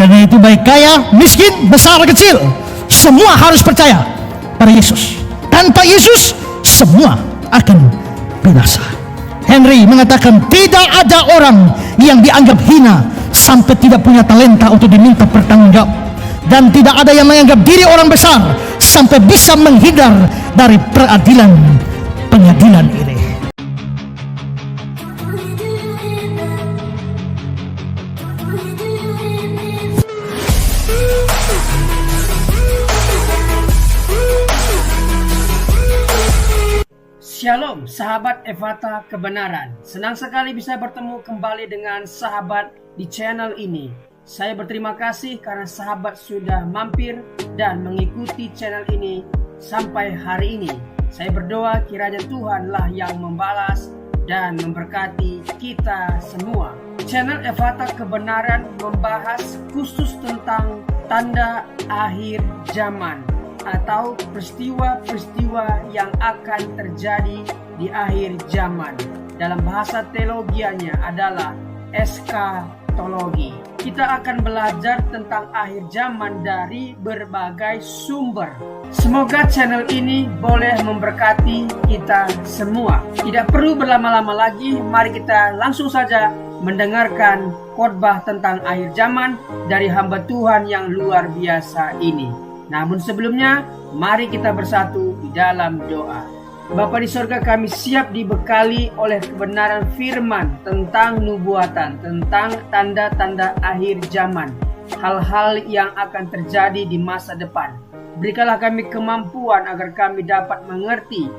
Karena itu baik kaya, miskin, besar, kecil, semua harus percaya pada Yesus. Tanpa Yesus, semua akan binasa. Henry mengatakan tidak ada orang yang dianggap hina sampai tidak punya talenta untuk diminta pertanggungjawab, dan tidak ada yang menganggap diri orang besar sampai bisa menghindar dari pengadilan ini. Shalom sahabat Evata Kebenaran. Senang sekali bisa bertemu kembali dengan sahabat di channel ini. Saya berterima kasih karena sahabat sudah mampir dan mengikuti channel ini sampai hari ini. Saya berdoa kiranya Tuhanlah yang membalas dan memberkati kita semua. Channel Evata Kebenaran membahas khusus tentang tanda akhir zaman atau peristiwa-peristiwa yang akan terjadi di akhir zaman. Dalam bahasa teologianya adalah eskatologi. Kita akan belajar tentang akhir zaman dari berbagai sumber. Semoga channel ini boleh memberkati kita semua. Tidak perlu berlama-lama lagi, mari kita langsung saja mendengarkan khotbah tentang akhir zaman dari hamba Tuhan yang luar biasa ini. Namun sebelumnya, mari kita bersatu di dalam doa. Bapa di sorga, kami siap dibekali oleh kebenaran firman tentang nubuatan, tentang tanda-tanda akhir zaman, hal-hal yang akan terjadi di masa depan. Berikanlah kami kemampuan agar kami dapat mengerti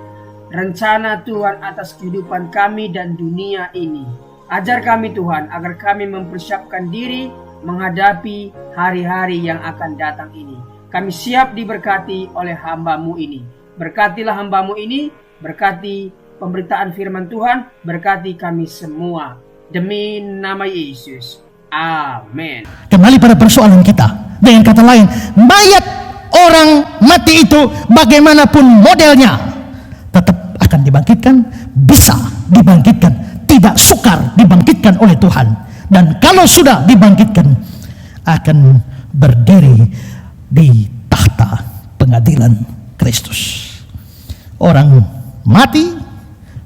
rencana Tuhan atas kehidupan kami dan dunia ini. Ajar kami Tuhan agar kami mempersiapkan diri menghadapi hari-hari yang akan datang ini. Kami siap diberkati oleh hamba-Mu ini. Berkatilah hamba-Mu ini, berkati pemberitaan firman Tuhan, berkati kami semua. Demi nama Yesus. Amin. Kembali pada persoalan kita. Dengan kata lain, mayat orang mati itu bagaimanapun modelnya tetap akan dibangkitkan, bisa dibangkitkan, tidak sukar dibangkitkan oleh Tuhan. Dan kalau sudah dibangkitkan, akan berdiri di tahta pengadilan Kristus. Orang mati,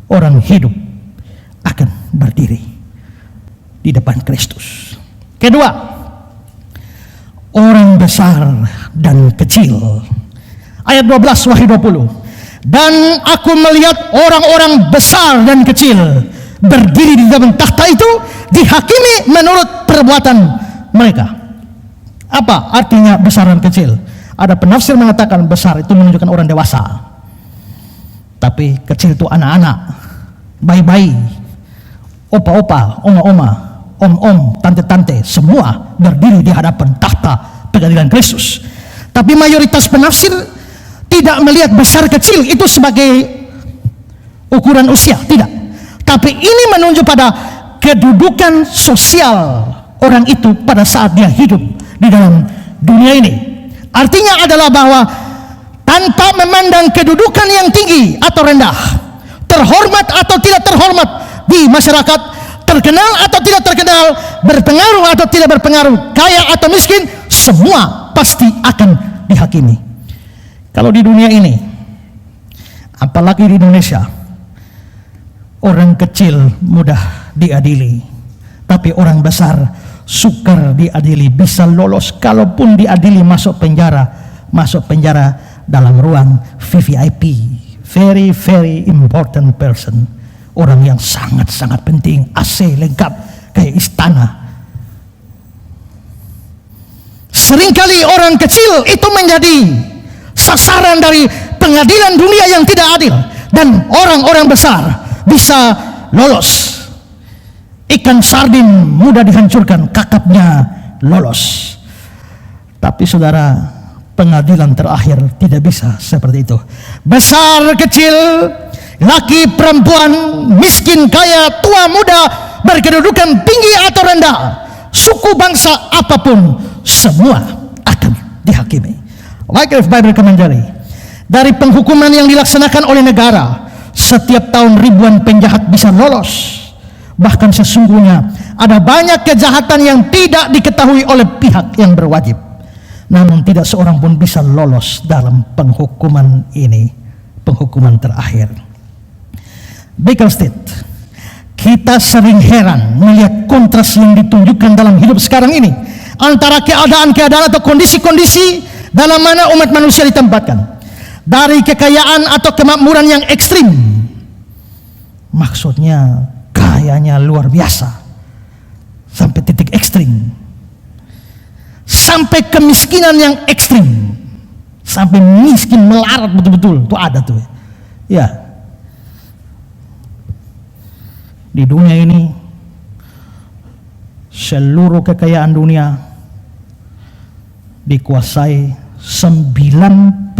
orang hidup akan berdiri di depan Kristus. Kedua, orang besar dan kecil. Ayat 12 Wahyu 20. Dan aku melihat orang-orang besar dan kecil berdiri di depan tahta itu, dihakimi menurut perbuatan mereka. Apa artinya besar dan kecil? Ada penafsir mengatakan besar itu menunjukkan orang dewasa, tapi kecil itu anak-anak, bayi-bayi, opa-opa, oma-oma, om-om, tante-tante, semua berdiri di hadapan tahta pengadilan Kristus. Tapi mayoritas penafsir tidak melihat besar kecil itu sebagai ukuran usia, tidak. Tapi ini menunjuk pada kedudukan sosial orang itu pada saat dia hidup di dalam dunia ini. Artinya adalah bahwa tanpa memandang kedudukan yang tinggi atau rendah, terhormat atau tidak terhormat di masyarakat, terkenal atau tidak terkenal, berpengaruh atau tidak berpengaruh, kaya atau miskin, semua pasti akan dihakimi. Kalau di dunia ini, apalagi di Indonesia, orang kecil mudah diadili, tapi orang besar sukar diadili, bisa lolos. Kalaupun diadili masuk penjara dalam ruang VVIP, very important person, orang yang sangat penting, AC lengkap kayak istana. Seringkali orang kecil itu menjadi sasaran dari pengadilan dunia yang tidak adil, dan orang-orang besar bisa lolos. Ikan sardin mudah dihancurkan, kakapnya lolos. Tapi saudara, pengadilan terakhir tidak bisa seperti itu. Besar kecil, laki perempuan, miskin kaya, tua muda, berkedudukan tinggi atau rendah, suku bangsa apapun, semua akan dihakimi. Wycliffe Bible Commentary. Dari penghukuman yang dilaksanakan oleh negara, setiap tahun ribuan penjahat bisa lolos. Bahkan sesungguhnya ada banyak kejahatan yang tidak diketahui oleh pihak yang berwajib. Namun tidak seorang pun bisa lolos dalam penghukuman ini, penghukuman terakhir. Baker State, kita sering heran melihat kontras yang ditunjukkan dalam hidup sekarang ini antara keadaan-keadaan atau kondisi-kondisi dalam mana umat manusia ditempatkan, dari kekayaan atau kemakmuran yang ekstrim, maksudnya kayanya luar biasa sampai titik ekstrim, sampai kemiskinan yang ekstrim, sampai miskin melarat betul-betul. Itu ada tuh ya. Di dunia ini, seluruh kekayaan dunia dikuasai 90%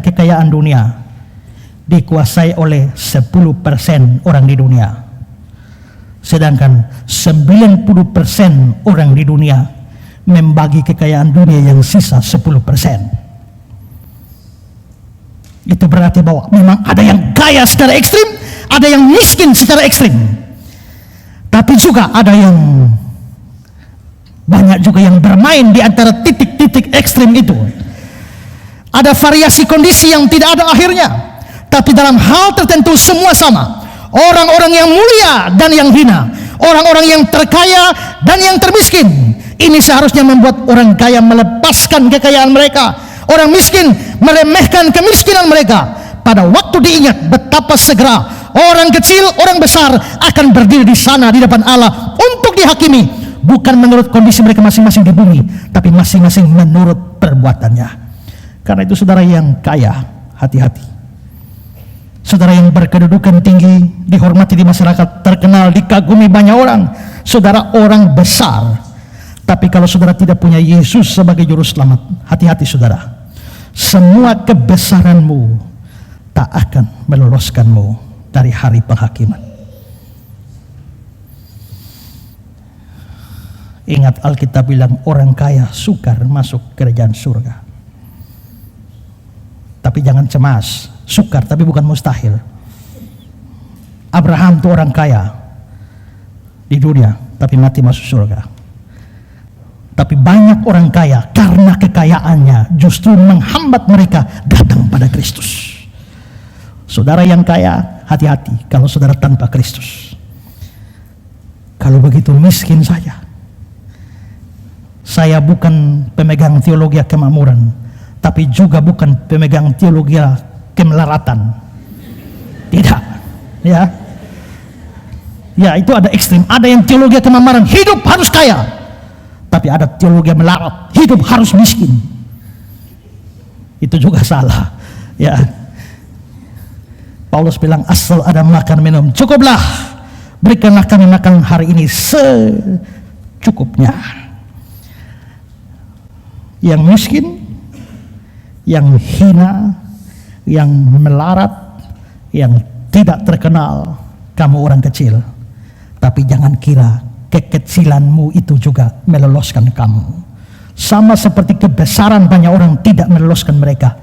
kekayaan dunia dikuasai oleh 10% orang di dunia. Sedangkan 90% orang di dunia membagi kekayaan dunia yang sisa 10%. Itu berarti bahwa memang ada yang kaya secara ekstrim, ada yang miskin secara ekstrim. Tapi juga ada yang banyak juga yang bermain di antara titik-titik ekstrim itu. Ada variasi kondisi yang tidak ada akhirnya. Tapi dalam hal tertentu semua sama. Orang-orang yang mulia dan yang hina, orang-orang yang terkaya dan yang termiskin. Ini seharusnya membuat orang kaya melepaskan kekayaan mereka, orang miskin meremehkan kemiskinan mereka. Pada waktu diingat betapa segera orang kecil, orang besar akan berdiri di sana di depan Allah untuk dihakimi, bukan menurut kondisi mereka masing-masing di bumi, tapi masing-masing menurut perbuatannya. Karena itu saudara yang kaya, hati-hati. Saudara yang berkedudukan tinggi, dihormati di masyarakat, terkenal, dikagumi banyak orang, saudara orang besar. Tapi kalau saudara tidak punya Yesus sebagai juru selamat, hati-hati saudara. Semua kebesaranmu tak akan meloloskanmu dari hari penghakiman. Ingat Alkitab bilang orang kaya sukar masuk kerajaan surga. Tapi jangan cemas, sukar tapi bukan mustahil. Abraham itu orang kaya di dunia, tapi mati masuk surga. Tapi banyak orang kaya karena kekayaannya justru menghambat mereka datang pada Kristus. Saudara yang kaya, hati-hati kalau saudara tanpa Kristus. Kalau begitu miskin saja. Saya bukan pemegang teologi kemakmuran, tapi juga bukan pemegang teologi kemelaratan. Tidak, ya. Ya, itu ada ekstrim. Ada yang teologi kemakmuran, hidup harus kaya. Tapi ada teologi melarat, hidup harus miskin. Itu juga salah, ya. Paulus bilang asal ada makan minum, cukuplah. Berikanlah kami makan hari ini secukupnya. Yang miskin, yang hina, yang melarat, yang tidak terkenal, kamu orang kecil. Tapi jangan kira kekecilanmu itu juga meloloskan kamu. Sama seperti kebesaran banyak orang tidak meloloskan mereka,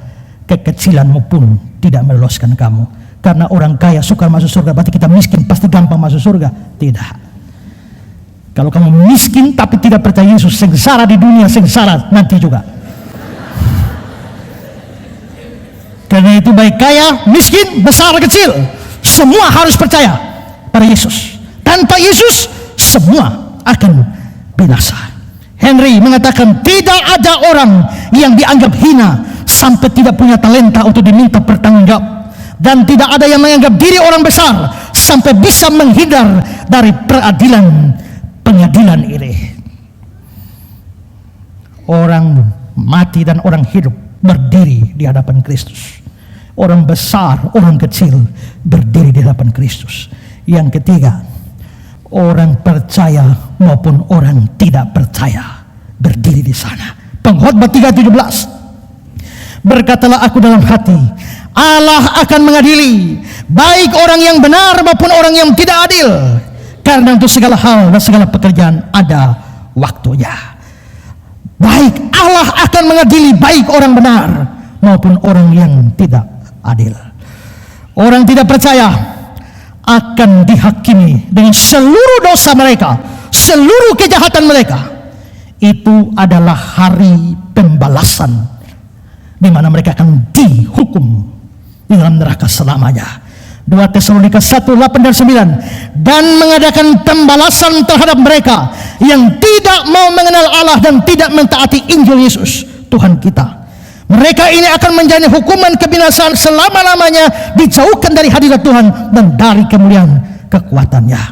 kekecilanmu pun tidak meloloskan kamu. Karena orang kaya suka masuk surga, berarti kita miskin pasti gampang masuk surga. Tidak. Kalau kamu miskin tapi tidak percaya Yesus, sengsara di dunia, sengsara nanti juga. Karena itu baik kaya, miskin, besar, kecil, semua harus percaya pada Yesus. Tanpa Yesus semua akan binasa. Henry mengatakan tidak ada orang yang dianggap hina sampai tidak punya talenta untuk diminta pertanggungjawab, dan tidak ada yang menganggap diri orang besar sampai bisa menghindar dari pengadilan ini. Orang mati dan orang hidup berdiri di hadapan Kristus. Orang besar, orang kecil berdiri di hadapan Kristus. Yang ketiga, orang percaya maupun orang tidak percaya berdiri di sana. Pengkhotbah 3:17. Berkatalah aku dalam hati, Allah akan mengadili baik orang yang benar maupun orang yang tidak adil. Karena untuk segala hal dan segala pekerjaan ada waktunya. Baik Allah akan mengadili baik orang benar maupun orang yang tidak adil. Orang tidak percaya akan dihakimi dengan seluruh dosa mereka, seluruh kejahatan mereka. Itu adalah hari pembalasan, di mana mereka akan dihukum di dalam neraka selamanya. 2 Tesalonika 1:8-9, dan mengadakan pembalasan terhadap mereka yang tidak mau mengenal Allah dan tidak mentaati Injil Yesus Tuhan kita. Mereka ini akan menjalani hukuman kebinasaan selama-lamanya, dijauhkan dari hadirat Tuhan dan dari kemuliaan kekuatannya.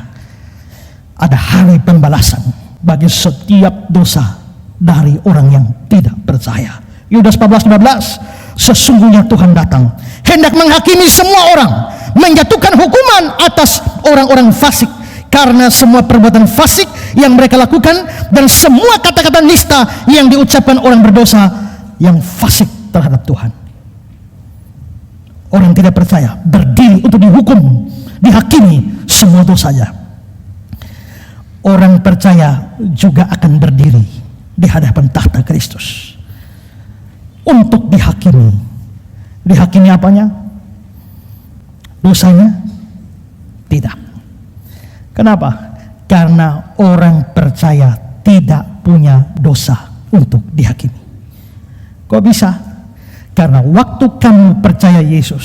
Ada hari pembalasan bagi setiap dosa dari orang yang tidak percaya. Yudas 14:15, sesungguhnya Tuhan datang hendak menghakimi semua orang, menjatuhkan hukuman atas orang-orang fasik karena semua perbuatan fasik yang mereka lakukan dan semua kata-kata nista yang diucapkan orang berdosa yang fasik terhadap Tuhan. Orang tidak percaya berdiri untuk dihukum, dihakimi semua dosanya. Orang percaya juga akan berdiri di hadapan tahta Kristus untuk dihakimi. Dihakimi apanya? Dosanya? Tidak. Kenapa? Karena orang percaya tidak punya dosa untuk dihakimi. Kok bisa? Karena waktu kamu percaya Yesus,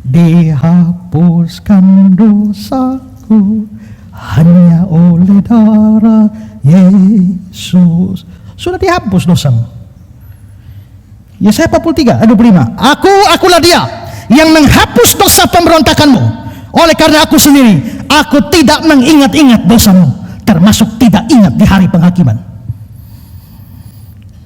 dihapuskan dosaku hanya oleh darah Yesus. Sudah dihapus dosamu. Yesaya 43 ayat 25, akulah dia yang menghapus dosa pemberontakanmu. Oleh karena aku sendiri, aku tidak mengingat-ingat dosamu, termasuk tidak ingat di hari penghakiman.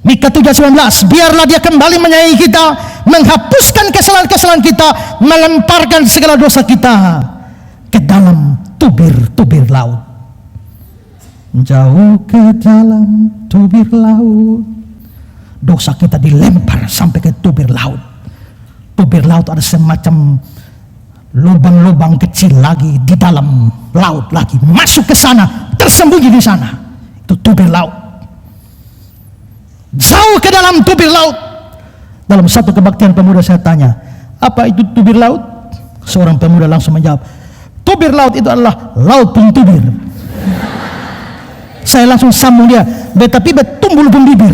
Mika 3:19, biarlah dia kembali menyayangi kita, menghapuskan kesalahan-kesalahan kita, melemparkan segala dosa kita ke dalam tubir-tubir laut. Jauh ke dalam tubir laut, dosa kita dilempar sampai ke tubir laut. Tubir laut ada semacam lubang-lubang kecil lagi di dalam laut lagi, masuk ke sana, tersembunyi di sana. Itu tubir laut. Jauh ke dalam tubir laut. Dalam satu kebaktian pemuda saya tanya, apa itu tubir laut? Seorang pemuda langsung menjawab, tubir laut itu adalah laut pun tubir. Saya langsung sambung dia, tapi tumbul pun bibir.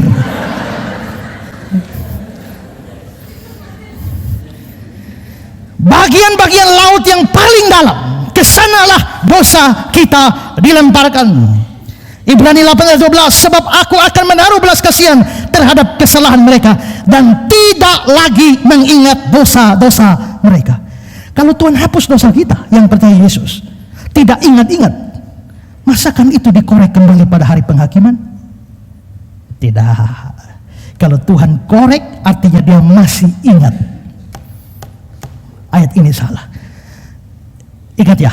Bagian-bagian laut yang paling dalam, kesanalah dosa kita dilemparkan. Ibrani 8:12, sebab aku akan menaruh belas kasihan terhadap kesalahan mereka dan tidak lagi mengingat dosa-dosa mereka. Kalau Tuhan hapus dosa kita yang percaya Yesus, tidak ingat-ingat, masakan itu dikorek kembali pada hari penghakiman? Tidak. Kalau Tuhan korek, artinya dia masih ingat. Ayat ini salah. Ingat ya,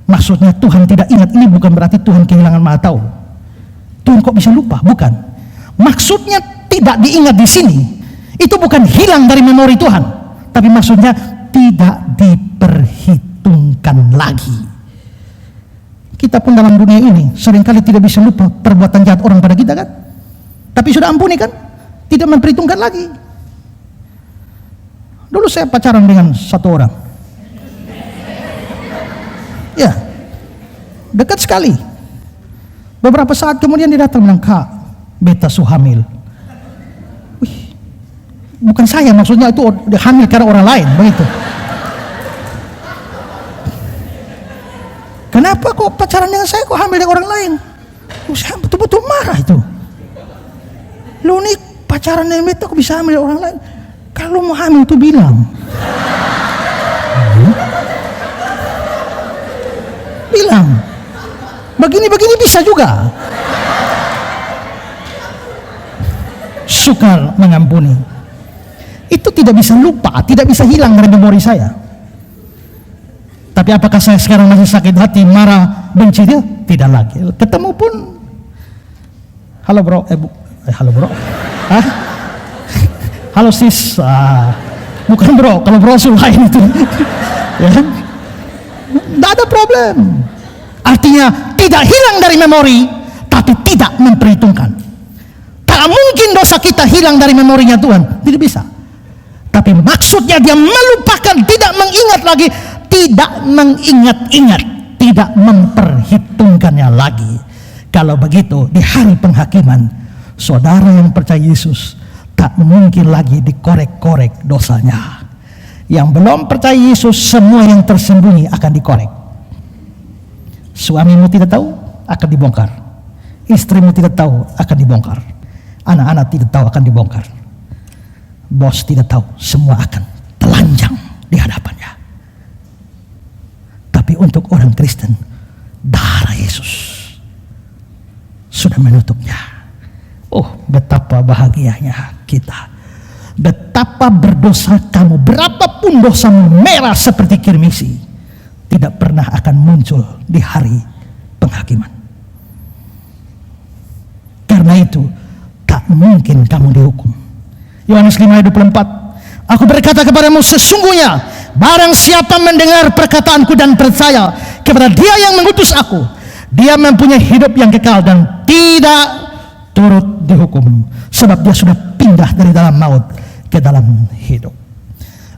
maksudnya Tuhan tidak ingat ini bukan berarti Tuhan kehilangan mata tahu. Tuhan kok bisa lupa? Bukan. Maksudnya tidak diingat di sini, itu bukan hilang dari memori Tuhan, tapi maksudnya tidak diperhitungkan lagi. Kita pun dalam dunia ini seringkali tidak bisa lupa perbuatan jahat orang pada kita kan, tapi sudah ampuni kan, tidak memperhitungkan lagi. Dulu saya pacaran dengan satu orang, ya, dekat sekali. Beberapa saat kemudian dia datang bilang, Kak, beta hamil. Wih, bukan saya, maksudnya itu dia hamil karena orang lain, begitu. Kenapa kok pacaran dengan saya, kok hamil dengan orang lain? Saya betul-betul marah itu. Lu nih pacaran dengan beta kok bisa hamil dengan orang lain? Kalau mau hamil tuh bilang. Bilang. Begini-begini bisa juga. Sukar mengampuni. Itu tidak bisa lupa, tidak bisa hilang dari memori saya. Tapi apakah saya sekarang masih sakit hati, marah, benci dia? Tidak lagi. Ketemu pun, halo bro, halo bro, hah? Halo sis, bukan bro, kalau bro lain itu, ya kan? Tidak ada problem. Artinya tidak hilang dari memori, tapi tidak memperhitungkan. Tak mungkin dosa kita hilang dari memorinya Tuhan, tidak bisa. Tapi maksudnya dia melupakan, tidak mengingat lagi, tidak mengingat-ingat, tidak memperhitungkannya lagi. Kalau begitu, di hari penghakiman, saudara yang percaya Yesus tak mungkin lagi dikorek-korek dosanya. Yang belum percaya Yesus, semua yang tersembunyi akan dikorek. Suamimu tidak tahu, akan dibongkar. Istrimu tidak tahu, akan dibongkar. Anak-anak tidak tahu, akan dibongkar. Bos tidak tahu, semua akan telanjang di hadapannya. Tapi untuk orang Kristen, darah Yesus sudah menutupnya. Oh, betapa bahagianya kita. Betapa berdosa kamu, berapapun dosamu merah seperti kirmisi, tidak pernah akan muncul di hari penghakiman. Karena itu tak mungkin kamu dihukum. Yohanes 5:24, aku berkata kepadamu, sesungguhnya barang siapa mendengar perkataanku dan percaya kepada Dia yang mengutus aku, dia mempunyai hidup yang kekal dan tidak turut dihukum, sebab dia sudah pindah dari dalam maut ke dalam hidup.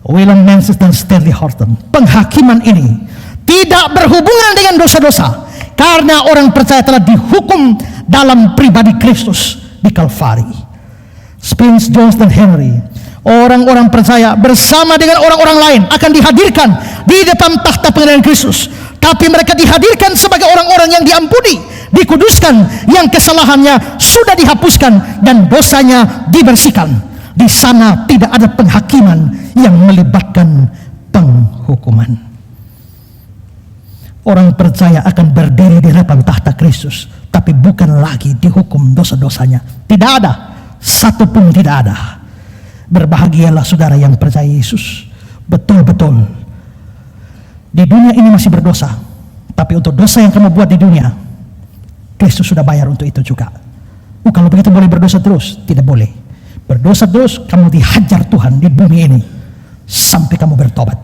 William Menzies dan Stanley Horton, penghakiman ini tidak berhubungan dengan dosa-dosa, karena orang percaya telah dihukum dalam pribadi Kristus di Kalvari. Spence Jones dan Henry, orang-orang percaya bersama dengan orang-orang lain akan dihadirkan di depan takhta pengadilan Kristus, tapi mereka dihadirkan sebagai orang-orang yang diampuni, dikuduskan, yang kesalahannya sudah dihapuskan dan dosanya dibersihkan. Di sana tidak ada penghakiman yang melibatkan penghukuman. Orang percaya akan berdiri di hadapan tahta Kristus, tapi bukan lagi dihukum dosa-dosanya. Tidak ada, satupun tidak ada. Berbahagialah saudara yang percaya Yesus. Betul-betul di dunia ini masih berdosa, tapi untuk dosa yang kamu buat di dunia, Kristus sudah bayar untuk itu juga. Kalau begitu boleh berdosa terus? Tidak boleh. Berdosa terus, kamu dihajar Tuhan di bumi ini sampai kamu bertobat.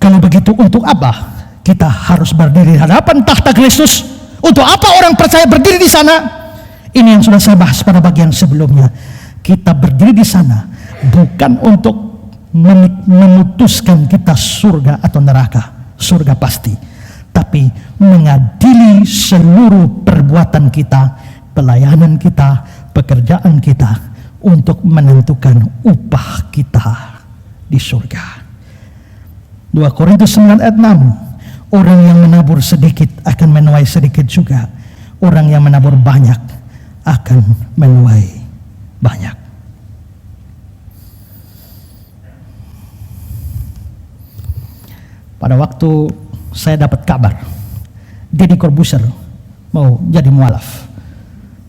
Kalau begitu, untuk apa kita harus berdiri di hadapan tahta Kristus? Untuk apa orang percaya berdiri di sana? Ini yang sudah saya bahas pada bagian sebelumnya. Kita berdiri di sana bukan untuk memutuskan kita surga atau neraka, surga pasti, tapi mengadili seluruh perbuatan kita, pelayanan kita, pekerjaan kita, untuk menentukan upah kita di surga. 2 Korintus 9 ayat 6, orang yang menabur sedikit akan menuai sedikit juga, orang yang menabur banyak akan menuai banyak. Pada waktu saya dapat kabar Deddy Corbuzier mau jadi mualaf,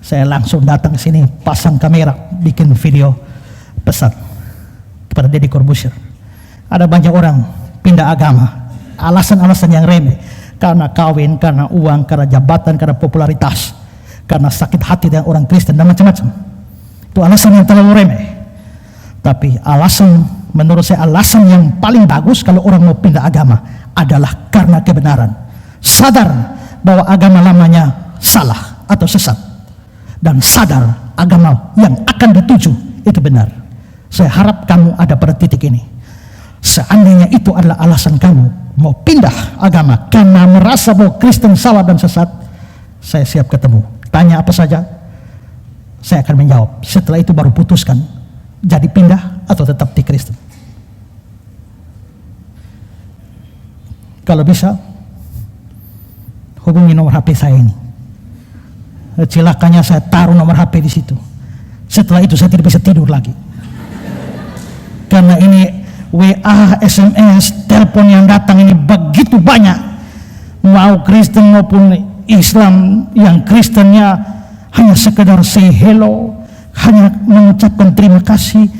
saya langsung datang ke sini, pasang kamera, bikin video pesan kepada Deddy Corbuzier. Ada banyak orang pindah agama, alasan-alasan yang remeh, karena kawin, karena uang, karena jabatan, karena popularitas, karena sakit hati dengan orang Kristen dan macam-macam. Itu alasan yang terlalu remeh. Tapi alasan, menurut saya alasan yang paling bagus kalau orang mau pindah agama adalah karena kebenaran. Sadar bahwa agama lamanya salah atau sesat, dan sadar agama yang akan dituju itu benar. Saya harap kamu ada pada titik ini. Seandainya itu adalah alasan kamu mau pindah agama karena merasa bahwa Kristen salah dan sesat, saya siap ketemu. Tanya apa saja, saya akan menjawab. Setelah itu baru putuskan jadi pindah atau tetap di Kristen. Kalau bisa, hubungi nomor HP saya ini. Celakanya saya taruh nomor HP di situ. Setelah itu saya tidak bisa tidur lagi. Karena ini WA, SMS, telepon yang datang ini begitu banyak. Mau Kristen maupun Islam, yang Kristennya hanya sekedar say hello, hanya mengucapkan terima kasih.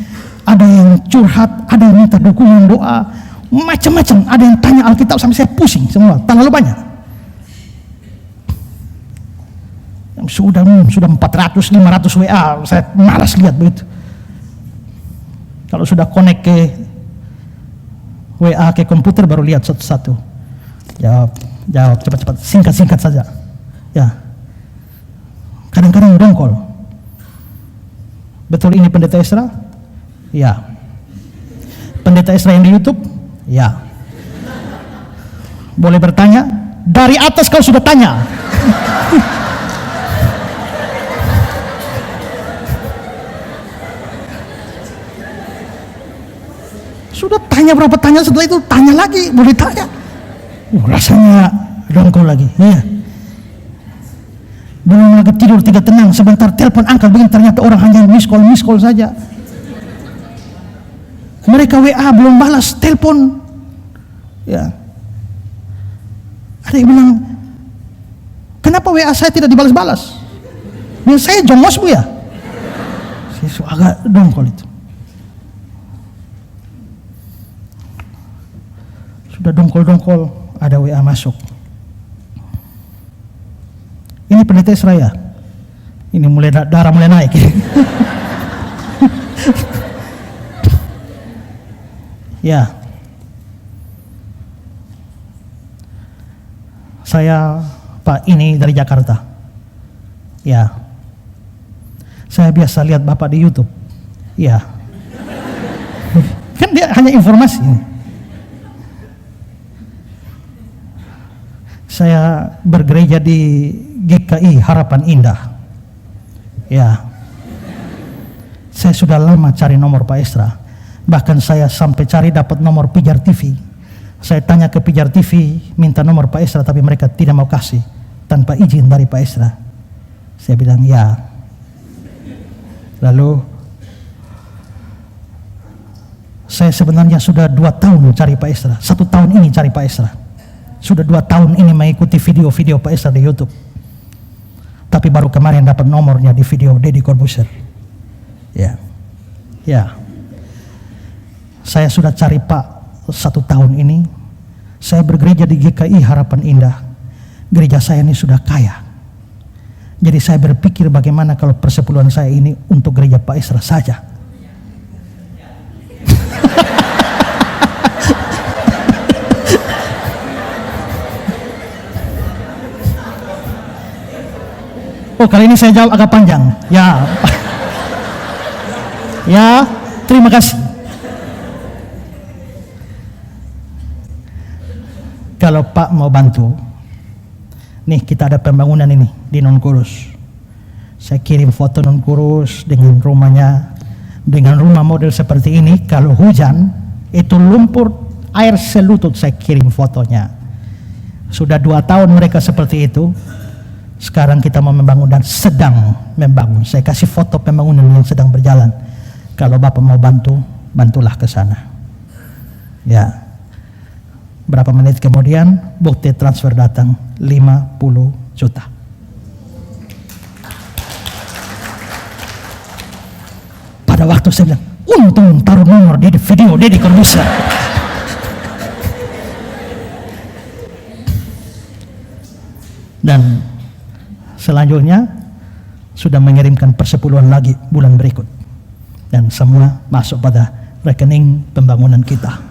Ada yang curhat, ada yang minta dukungan doa, macam-macam. Ada yang tanya Alkitab sampai saya pusing semua, terlalu banyak. Sudah 400, 500 WA, saya malas lihat begitu. Kalau sudah connect ke WA ke komputer baru lihat satu-satu. Jawab cepat-cepat, singkat-singkat saja. Ya. Kadang-kadang dongkol. Betul ini pendeta Esra? Ya. Pendeta Esra yang di YouTube? Ya. Boleh bertanya, dari atas kau sudah tanya. Sudah tanya berapa tanya, setelah itu tanya lagi, boleh tanya. Rasanya dongkol lagi. Iya. Belum lagi tidur tidak tenang, sebentar telepon angkat, begini ternyata orang hanya miss call saja. Mereka WA belum balas telepon. Ya. Ada yang bilang, kenapa WA saya tidak dibalas-balas? Dan saya jongos bu ya. Saya agak dongkol itu. Sudah dongkol-dongkol, ada WA masuk. Ini pendeta Israel. Ini mulai darah mulai naik. Ya. Saya Pak ini dari Jakarta. Ya. Saya biasa lihat Bapak di YouTube. Ya. Kan dia hanya informasi ini. Saya bergereja di GKI Harapan Indah. Ya. Saya sudah lama cari nomor Pak Esra. Bahkan saya sampai cari dapat nomor Pijar TV. Saya tanya ke Pijar TV, minta nomor Pak Esra, tapi mereka tidak mau kasih tanpa izin dari Pak Esra. Saya bilang ya. Lalu saya sebenarnya sudah 2 tahun cari Pak Esra. 1 tahun ini cari Pak Esra. Sudah 2 tahun ini mengikuti video-video Pak Esra di YouTube. Tapi baru kemarin dapat nomornya di video Deddy Corbuzier. Ya. Ya. Saya sudah cari Pak 1 tahun ini. Saya bergereja di GKI Harapan Indah. Gereja saya ini sudah kaya. Jadi saya berpikir bagaimana kalau persepuluhan saya ini untuk gereja Pak Esra saja. Oh, kali ini saya jawab agak panjang. Ya. Ya, terima kasih. Kalau Pak mau bantu, nih kita ada pembangunan ini di Non-Kurus. Saya kirim foto Non-Kurus dengan rumahnya, dengan rumah model seperti ini. Kalau hujan, itu lumpur air selutut, saya kirim fotonya. Sudah 2 tahun mereka seperti itu. Sekarang kita mau membangun dan sedang membangun. Saya kasih foto pembangunan yang sedang berjalan. Kalau Bapak mau bantu, bantulah ke sana. Ya. Berapa menit kemudian bukti transfer datang 50 juta. Pada waktu saya bilang, untung taruh nomor di video Deddy Corbuzier. Dan selanjutnya sudah mengirimkan persepuluhan lagi bulan berikut. Dan semua masuk pada rekening pembangunan kita.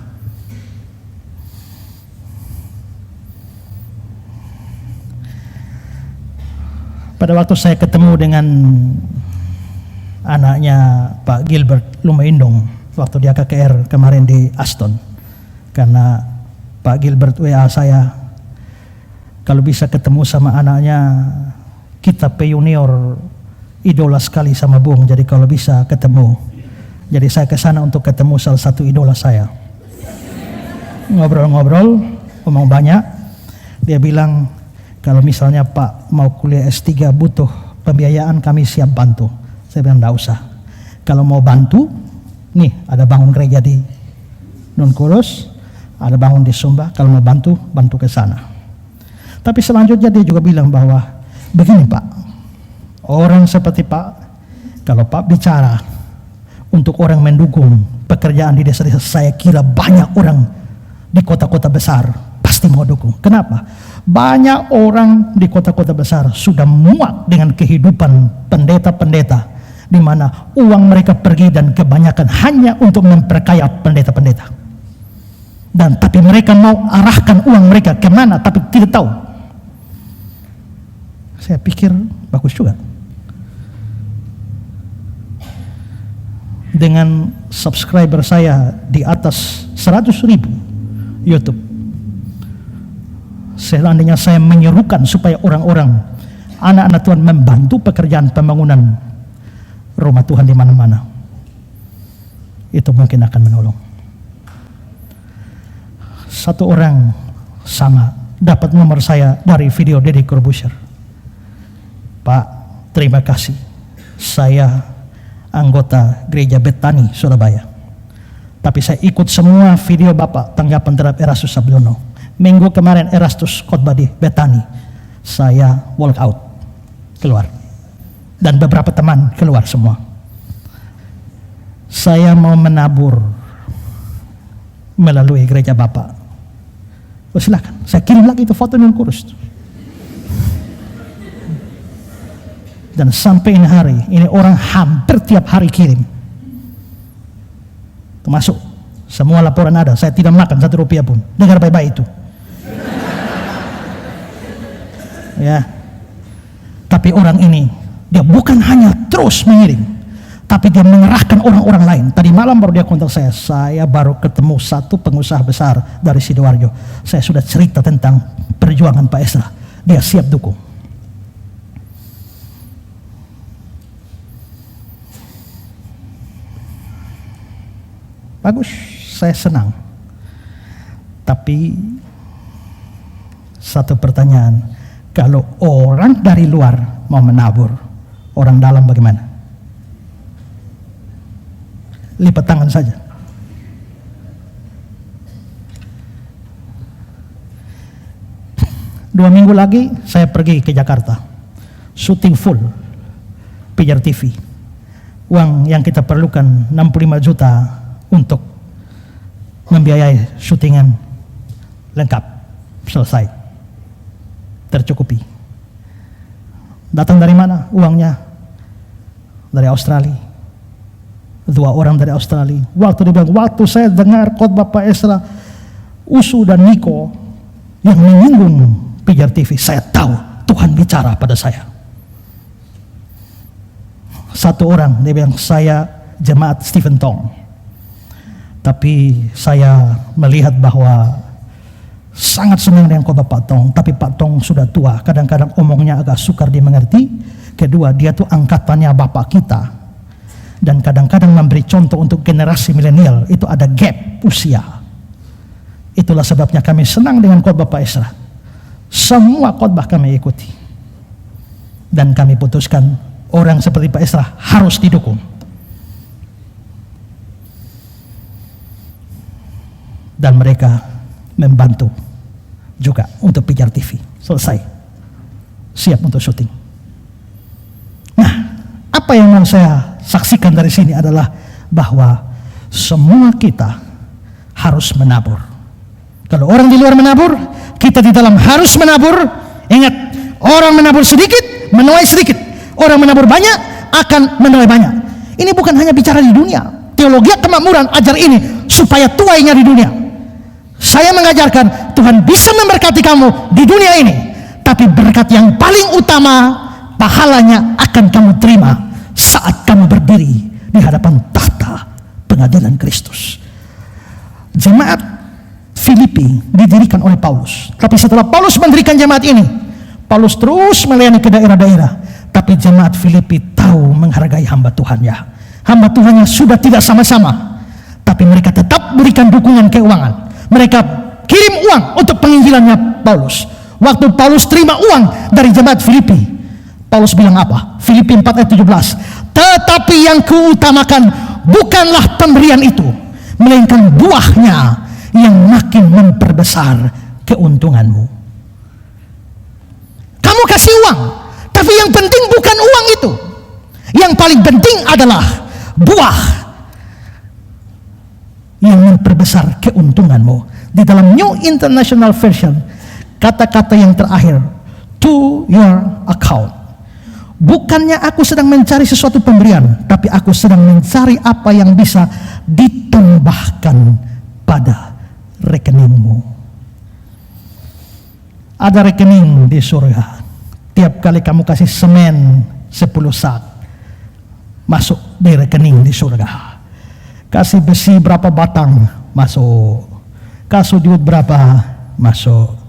Pada waktu saya ketemu dengan anaknya Pak Gilbert Lumaindong waktu dia KKR kemarin di Aston, karena Pak Gilbert WA saya, kalau bisa ketemu sama anaknya, kita junior idola sekali sama Bung, jadi kalau bisa ketemu. Jadi saya ke sana untuk ketemu salah satu idola saya. Ngobrol-ngobrol, ngomong banyak. Dia bilang, kalau misalnya Pak mau kuliah S3 butuh pembiayaan, kami siap bantu. Saya bilang enggak usah. Kalau mau bantu, nih ada bangun gereja di Non-Kurus, ada bangun di Sumba. Kalau mau bantu, bantu ke sana. Tapi selanjutnya dia juga bilang bahwa begini Pak, orang seperti Pak, kalau Pak bicara untuk orang mendukung pekerjaan di desa-desa, saya kira banyak orang di kota-kota besar pasti mau dukung. Kenapa? Banyak orang di kota-kota besar sudah muak dengan kehidupan pendeta-pendeta, di mana uang mereka pergi dan kebanyakan hanya untuk memperkaya pendeta-pendeta. Dan tapi mereka mau arahkan uang mereka kemana, tapi tidak tahu. Saya pikir bagus juga. Dengan subscriber saya di atas 100.000 YouTube, seandainya saya menyerukan supaya orang-orang, anak-anak Tuhan membantu pekerjaan pembangunan rumah Tuhan di mana-mana, itu mungkin akan menolong. Satu orang sama dapat nomor saya dari video Deddy Corbuzier. Pak, terima kasih. Saya anggota gereja Betani, Surabaya. Tapi saya ikut semua video Bapak tanggapan terhadap Erastus Sabiono. Minggu kemarin Erastus khotbah di Betani. Saya walk out, keluar. Dan beberapa teman keluar semua. Saya mau menabur melalui gereja Bapak. Oh, silakan, saya kirim lagi itu foto non kurus. Dan sampai ini hari, ini orang hampir tiap hari kirim. Termasuk semua laporan ada, saya tidak makan 1 rupiah pun. Dengar baik-baik itu. Ya. Tapi orang ini, dia bukan hanya terus mengirim, tapi dia mengerahkan orang-orang lain. Tadi malam baru dia kontak saya baru ketemu satu pengusaha besar dari Sidoarjo. Saya sudah cerita tentang perjuangan Pak Esra. Dia siap dukung. Bagus, saya senang. Tapi satu pertanyaan, kalau orang dari luar mau menabur, orang dalam bagaimana? Lipat tangan saja. Dua minggu lagi saya pergi ke Jakarta, syuting full Pijar TV. Uang yang kita perlukan 65 juta untuk membiayai syutingan lengkap, selesai, tercukupi. Datang dari mana uangnya? Dari Australia. 2 orang dari Australia. Waktu saya dengar khotbah Pak Esra, Usu dan Niko yang menyinggung Pijar TV, saya tahu Tuhan bicara pada saya. Satu orang dia bilang, saya jemaat Stephen Tong. Tapi saya melihat bahwa sangat senang dengan khotbah Pak Tong. Tapi Pak Tong sudah tua, kadang-kadang omongnya agak sukar dimengerti. Kedua, dia tuh angkatannya bapak kita. Dan kadang-kadang memberi contoh untuk generasi milenial, itu ada gap usia. Itulah sebabnya kami senang dengan khotbah Pak Esra. Semua khotbah kami ikuti. Dan kami putuskan orang seperti Pak Esra harus didukung. Dan mereka membantu juga untuk Pijar TV. Selesai, siap untuk syuting. Nah, apa yang mau saya saksikan dari sini adalah bahwa semua kita harus menabur. Kalau orang di luar menabur, kita di dalam harus menabur. Ingat, orang menabur sedikit, menuai sedikit. Orang menabur banyak, akan menuai banyak. Ini bukan hanya bicara di dunia. Teologi kemakmuran ajar ini supaya tuainya di dunia. Saya mengajarkan Tuhan bisa memberkati kamu di dunia ini, tapi berkat yang paling utama, pahalanya akan kamu terima saat kamu berdiri di hadapan tahta pengadilan Kristus. Jemaat Filipi didirikan oleh Paulus. Tapi setelah Paulus mendirikan jemaat ini, Paulus terus melayani ke daerah-daerah. Tapi jemaat Filipi tahu menghargai hamba Tuhannya. Hamba Tuhannya sudah tidak sama-sama, tapi mereka tetap berikan dukungan keuangan. Mereka kirim uang untuk penginjilannya Paulus. Waktu Paulus terima uang dari jemaat Filipi, Paulus bilang apa? Filipi 4 ayat 17. Tetapi yang kuutamakan bukanlah pemberian itu, melainkan buahnya yang makin memperbesar keuntunganmu. Kamu kasih uang, tapi yang penting bukan uang itu. Yang paling penting adalah buah yang memperbesar keuntunganmu. Di dalam New International Version, kata-kata yang terakhir, to your account. Bukannya aku sedang mencari sesuatu pemberian, tapi aku sedang mencari apa yang bisa ditambahkan pada rekeningmu. Ada rekening di surga. Tiap kali kamu kasih semen 10 sak, masuk di rekening di surga. Kasih besi berapa batang, masuk. Kasih duit berapa, masuk.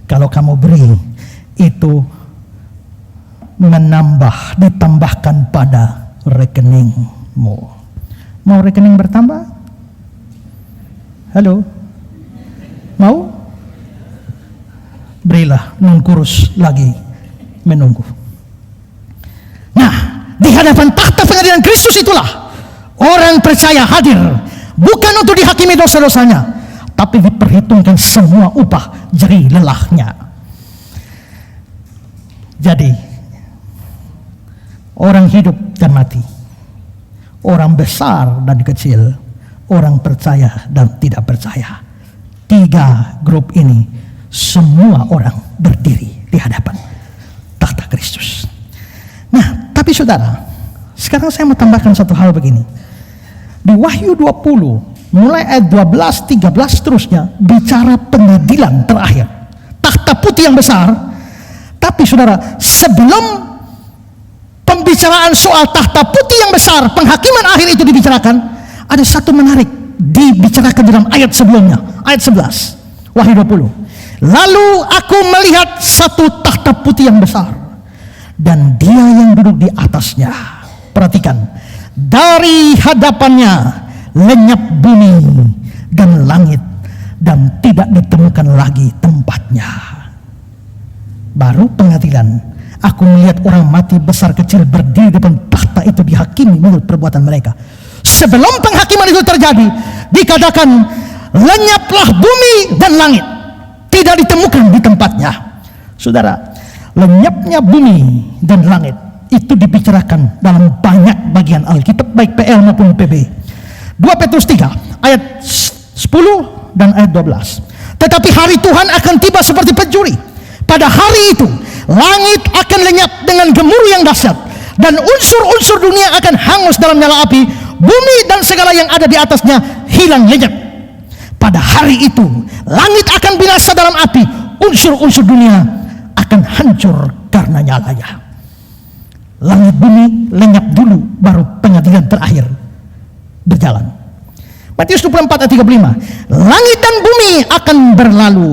Kalau kamu beri, itu ditambahkan pada rekeningmu. Mau rekening bertambah? Halo? Mau? Berilah, non kurus lagi menunggu. Nah, di hadapan takhta pengadilan Kristus itulah orang percaya hadir, bukan untuk dihakimi dosa-dosanya, tapi diperhitungkan semua upah jerih lelahnya. Jadi, orang hidup dan mati, orang besar dan kecil, orang percaya dan tidak percaya, 3 grup ini semua orang berdiri di hadapan takhta Kristus. Nah, tapi saudara, sekarang saya mau tambahkan satu hal begini. Di Wahyu 20, mulai ayat 12, 13 terusnya, bicara pengadilan terakhir. Takhta putih yang besar. Tapi saudara, sebelum pembicaraan soal takhta putih yang besar, penghakiman akhir itu dibicarakan, ada satu menarik dibicarakan dalam ayat sebelumnya, ayat 11, Wahyu 20. Lalu aku melihat satu takhta putih yang besar, dan dia yang duduk di atasnya. Perhatikan, dari hadapannya lenyap bumi dan langit, dan tidak ditemukan lagi tempatnya. Baru pengadilan, aku melihat orang mati besar kecil berdiri di depan takhta itu, dihakimi menurut perbuatan mereka. Sebelum penghakiman itu terjadi, dikatakan lenyaplah bumi dan langit, tidak ditemukan di tempatnya. Saudara, lenyapnya bumi dan langit itu dibicarakan dalam banyak bagian Alkitab, baik PL maupun PB. 2 Petrus 3 ayat 10 dan ayat 12. Tetapi hari Tuhan akan tiba seperti pencuri. Pada hari itu langit akan lenyap dengan gemuruh yang dahsyat, dan unsur-unsur dunia akan hangus dalam nyala api. Bumi dan segala yang ada di atasnya hilang lenyap. Pada hari itu langit akan binasa dalam api, unsur-unsur dunia akan hancur karena nyalanya. Langit bumi lenyap dulu, baru pengadilan terakhir berjalan. Matius 24 ayat 35. Langit dan bumi akan berlalu,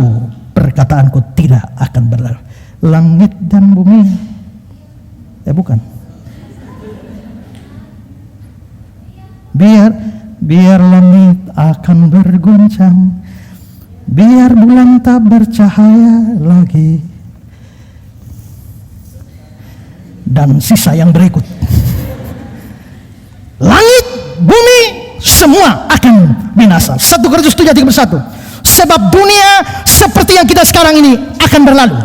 perkataanku tidak akan berlalu. Langit dan bumi, bukan. Biar langit akan berguncang, biar bulan tak bercahaya lagi, dan sisa yang berikut. Langit, bumi, semua akan binasa. 1 Korintus 7 ayat 31. Sebab dunia seperti yang kita sekarang ini akan berlalu.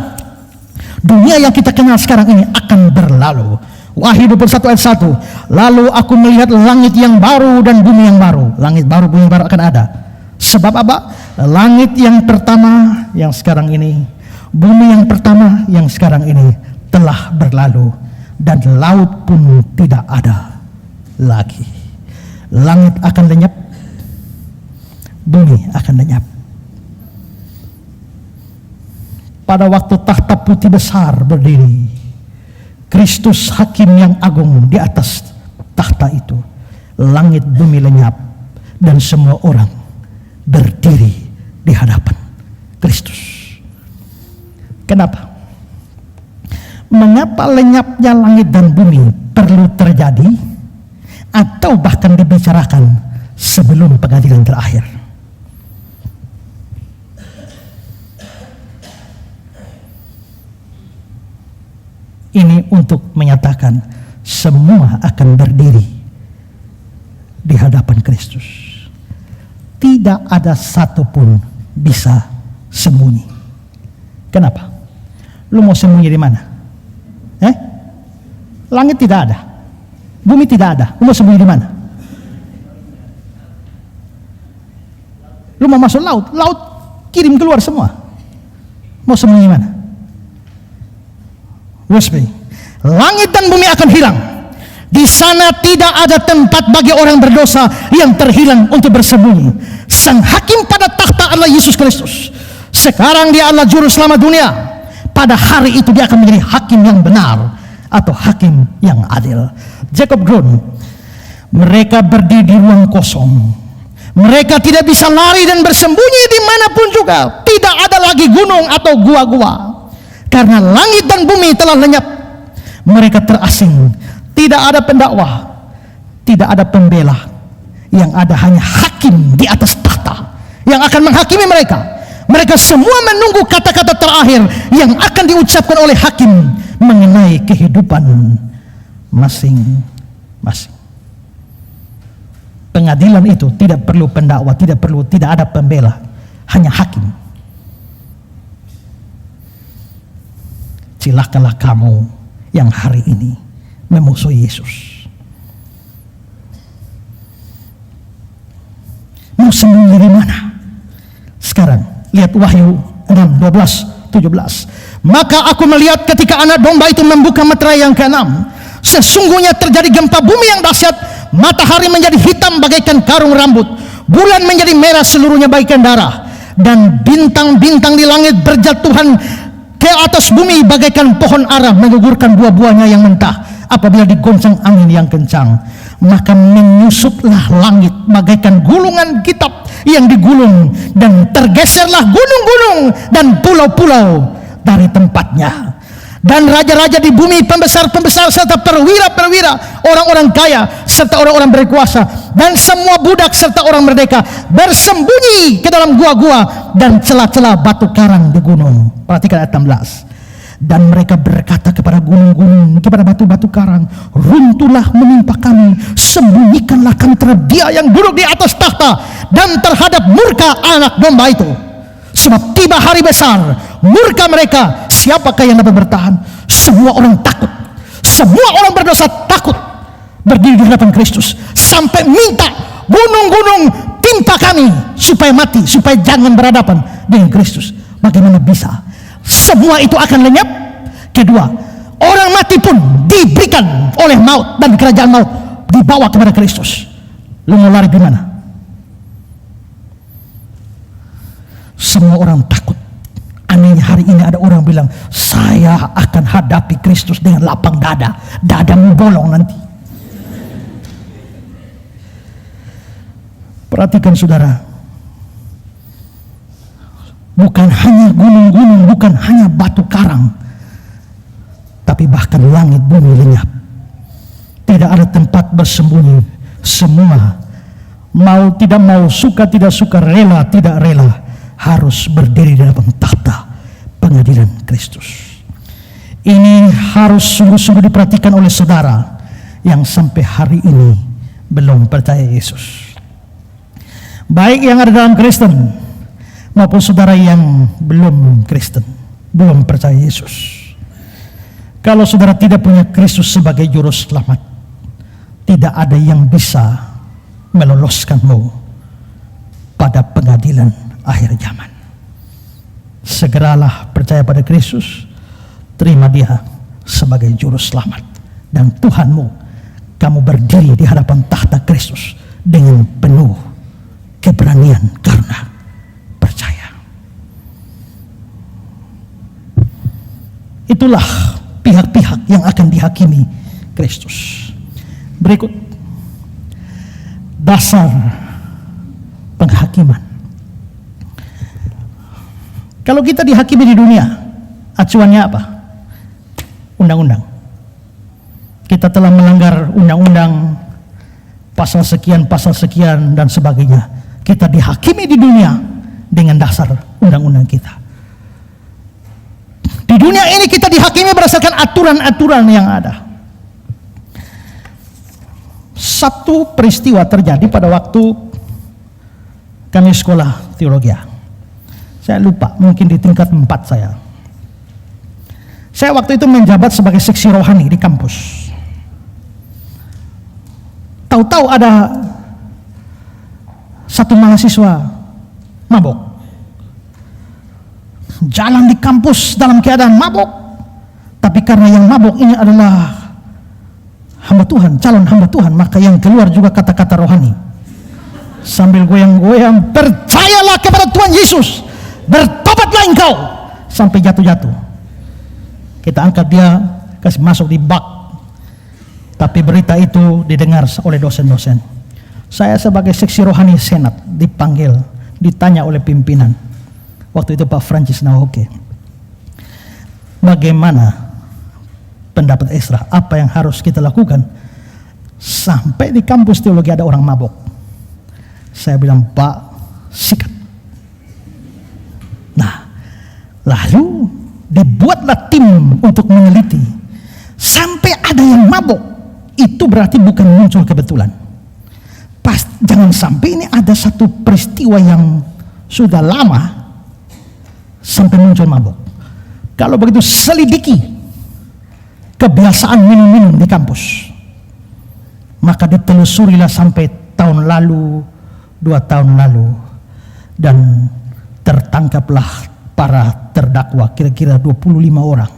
Dunia yang kita kenal sekarang ini akan berlalu. Wahyu 21 ayat 1. Lalu aku melihat langit yang baru dan bumi yang baru. Langit baru, bumi baru akan ada. Sebab apa? Langit yang pertama yang sekarang ini, bumi yang pertama yang sekarang ini telah berlalu, dan laut pun tidak ada lagi. Langit akan lenyap, bumi akan lenyap. Pada waktu takhta putih besar berdiri, Kristus hakim yang agung di atas takhta itu, langit bumi lenyap, dan semua orang berdiri di hadapan Kristus. Kenapa? Mengapa lenyapnya langit dan bumi perlu terjadi, atau bahkan dibicarakan sebelum pengadilan terakhir? Ini untuk menyatakan semua akan berdiri di hadapan Kristus. Tidak ada satupun bisa sembunyi. Kenapa? Lu mau sembunyi di mana? Langit tidak ada, bumi tidak ada. Lu mau sembunyi di mana? Lu mau masuk laut, laut kirim keluar semua. Mau sembunyi di mana? Langit dan bumi akan hilang. Di sana tidak ada tempat bagi orang berdosa yang terhilang untuk bersembunyi. Sang hakim pada takhta adalah Yesus Kristus. Sekarang dia adalah juru selamat dunia. Pada hari itu dia akan menjadi hakim yang benar atau hakim yang adil. Jacob Grun, mereka berdiri di ruang kosong. Mereka tidak bisa lari dan bersembunyi dimanapun juga. Tidak ada lagi gunung atau gua-gua, karena langit dan bumi telah lenyap. Mereka terasing. Tidak ada pendakwah, tidak ada pembela. Yang ada hanya hakim di atas tahta yang akan menghakimi mereka. Mereka semua menunggu kata-kata terakhir yang akan diucapkan oleh hakim mengenai kehidupan masing-masing. Pengadilan itu tidak perlu pendakwa, tidak ada pembela, hanya hakim. Celakalah kamu yang hari ini memusuhi Yesus. Mau sembunyi di mana? Sekarang lihat Wahyu 6:12-17. Maka aku melihat ketika anak domba itu membuka meterai yang ke-6, sesungguhnya terjadi gempa bumi yang dahsyat. Matahari menjadi hitam bagaikan karung rambut, bulan menjadi merah seluruhnya bagaikan darah, dan bintang-bintang di langit berjatuhan ke atas bumi bagaikan pohon ara menggugurkan buah-buahnya yang mentah apabila digoncang angin yang kencang. Maka menyusuplah langit bagaikan gulungan kitab yang digulung, dan tergeserlah gunung-gunung dan pulau-pulau dari tempatnya. Dan raja-raja di bumi, pembesar-pembesar serta perwira-perwira, orang-orang kaya serta orang-orang berkuasa, dan semua budak serta orang merdeka bersembunyi ke dalam gua-gua dan celah-celah batu karang di gunung. Perhatikan ayat 16. Dan mereka berkata kepada gunung-gunung, kepada batu-batu karang, runtuhlah menimpa kami, sembunyikanlah kami terhadap Dia yang duduk di atas tahta dan terhadap murka anak domba itu. Sebab tiba hari besar, murka mereka, siapakah yang dapat bertahan? Semua orang takut, semua orang berdosa takut berdiri di hadapan Kristus, sampai minta gunung-gunung timpa kami supaya mati, supaya jangan berhadapan dengan Kristus. Bagaimana bisa? Semua itu akan lenyap. Kedua, orang mati pun diberikan oleh maut dan kerajaan maut dibawa kepada Kristus. Lu mau lari di mana? Semua orang takut. Anehnya hari ini ada orang bilang, saya akan hadapi Kristus dengan lapang dada. Dadamu bolong nanti. Perhatikan saudara, bukan hanya gunung-gunung, bukan hanya batu karang, tapi bahkan langit bumi lenyap. Tidak ada tempat bersembunyi. Semua mau tidak mau, suka tidak suka, rela tidak rela, harus berdiri di hadapan tahta pengadilan Kristus. Ini harus sungguh-sungguh diperhatikan oleh saudara yang sampai hari ini belum percaya Yesus. Baik yang ada dalam Kristen maupun saudara yang belum Kristen, belum percaya Yesus. Kalau saudara tidak punya Kristus sebagai juru selamat, tidak ada yang bisa meloloskanmu pada pengadilan akhir zaman. Segeralah percaya pada Kristus, terima Dia sebagai juru selamat dan Tuhanmu. Kamu berdiri di hadapan tahta Kristus dengan penuh keberanian karena percaya. Itulah pihak-pihak yang akan dihakimi Kristus. Berikut dasar penghakiman. Kalau kita dihakimi di dunia, acuannya apa? Undang-undang. Kita telah melanggar undang-undang pasal sekian dan sebagainya. Kita dihakimi di dunia dengan dasar undang-undang kita. Di dunia ini kita dihakimi berdasarkan aturan-aturan yang ada. Satu peristiwa terjadi pada waktu kami sekolah teologi. Saya lupa, mungkin di tingkat 4 saya. Saya waktu itu menjabat sebagai seksi rohani di kampus. Tahu-tahu ada satu mahasiswa mabok. Jalan di kampus dalam keadaan mabok. Tapi karena yang mabok ini adalah hamba Tuhan, calon hamba Tuhan, maka yang keluar juga kata-kata rohani. Sambil goyang-goyang, percayalah kepada Tuhan Yesus, bertobatlah engkau, sampai jatuh-jatuh. Kita angkat dia, kasih masuk di bak. Tapi berita itu didengar oleh dosen-dosen. Saya sebagai seksi rohani senat dipanggil, ditanya oleh pimpinan. Waktu itu Pak Francis Naoke, bagaimana pendapat Ezra? Apa yang harus kita lakukan? Sampai di kampus teologi ada orang mabok. Saya bilang, Pak, sikat. Nah, lalu dibuatlah tim untuk meneliti. Sampai ada yang mabok, itu berarti bukan muncul kebetulan. Jangan sampai ini ada satu peristiwa yang sudah lama sampai muncul mabok. Kalau begitu selidiki kebiasaan minum-minum di kampus. Maka ditelusurilah sampai tahun lalu, 2 tahun lalu, dan tertangkaplah para terdakwa kira-kira 25 orang,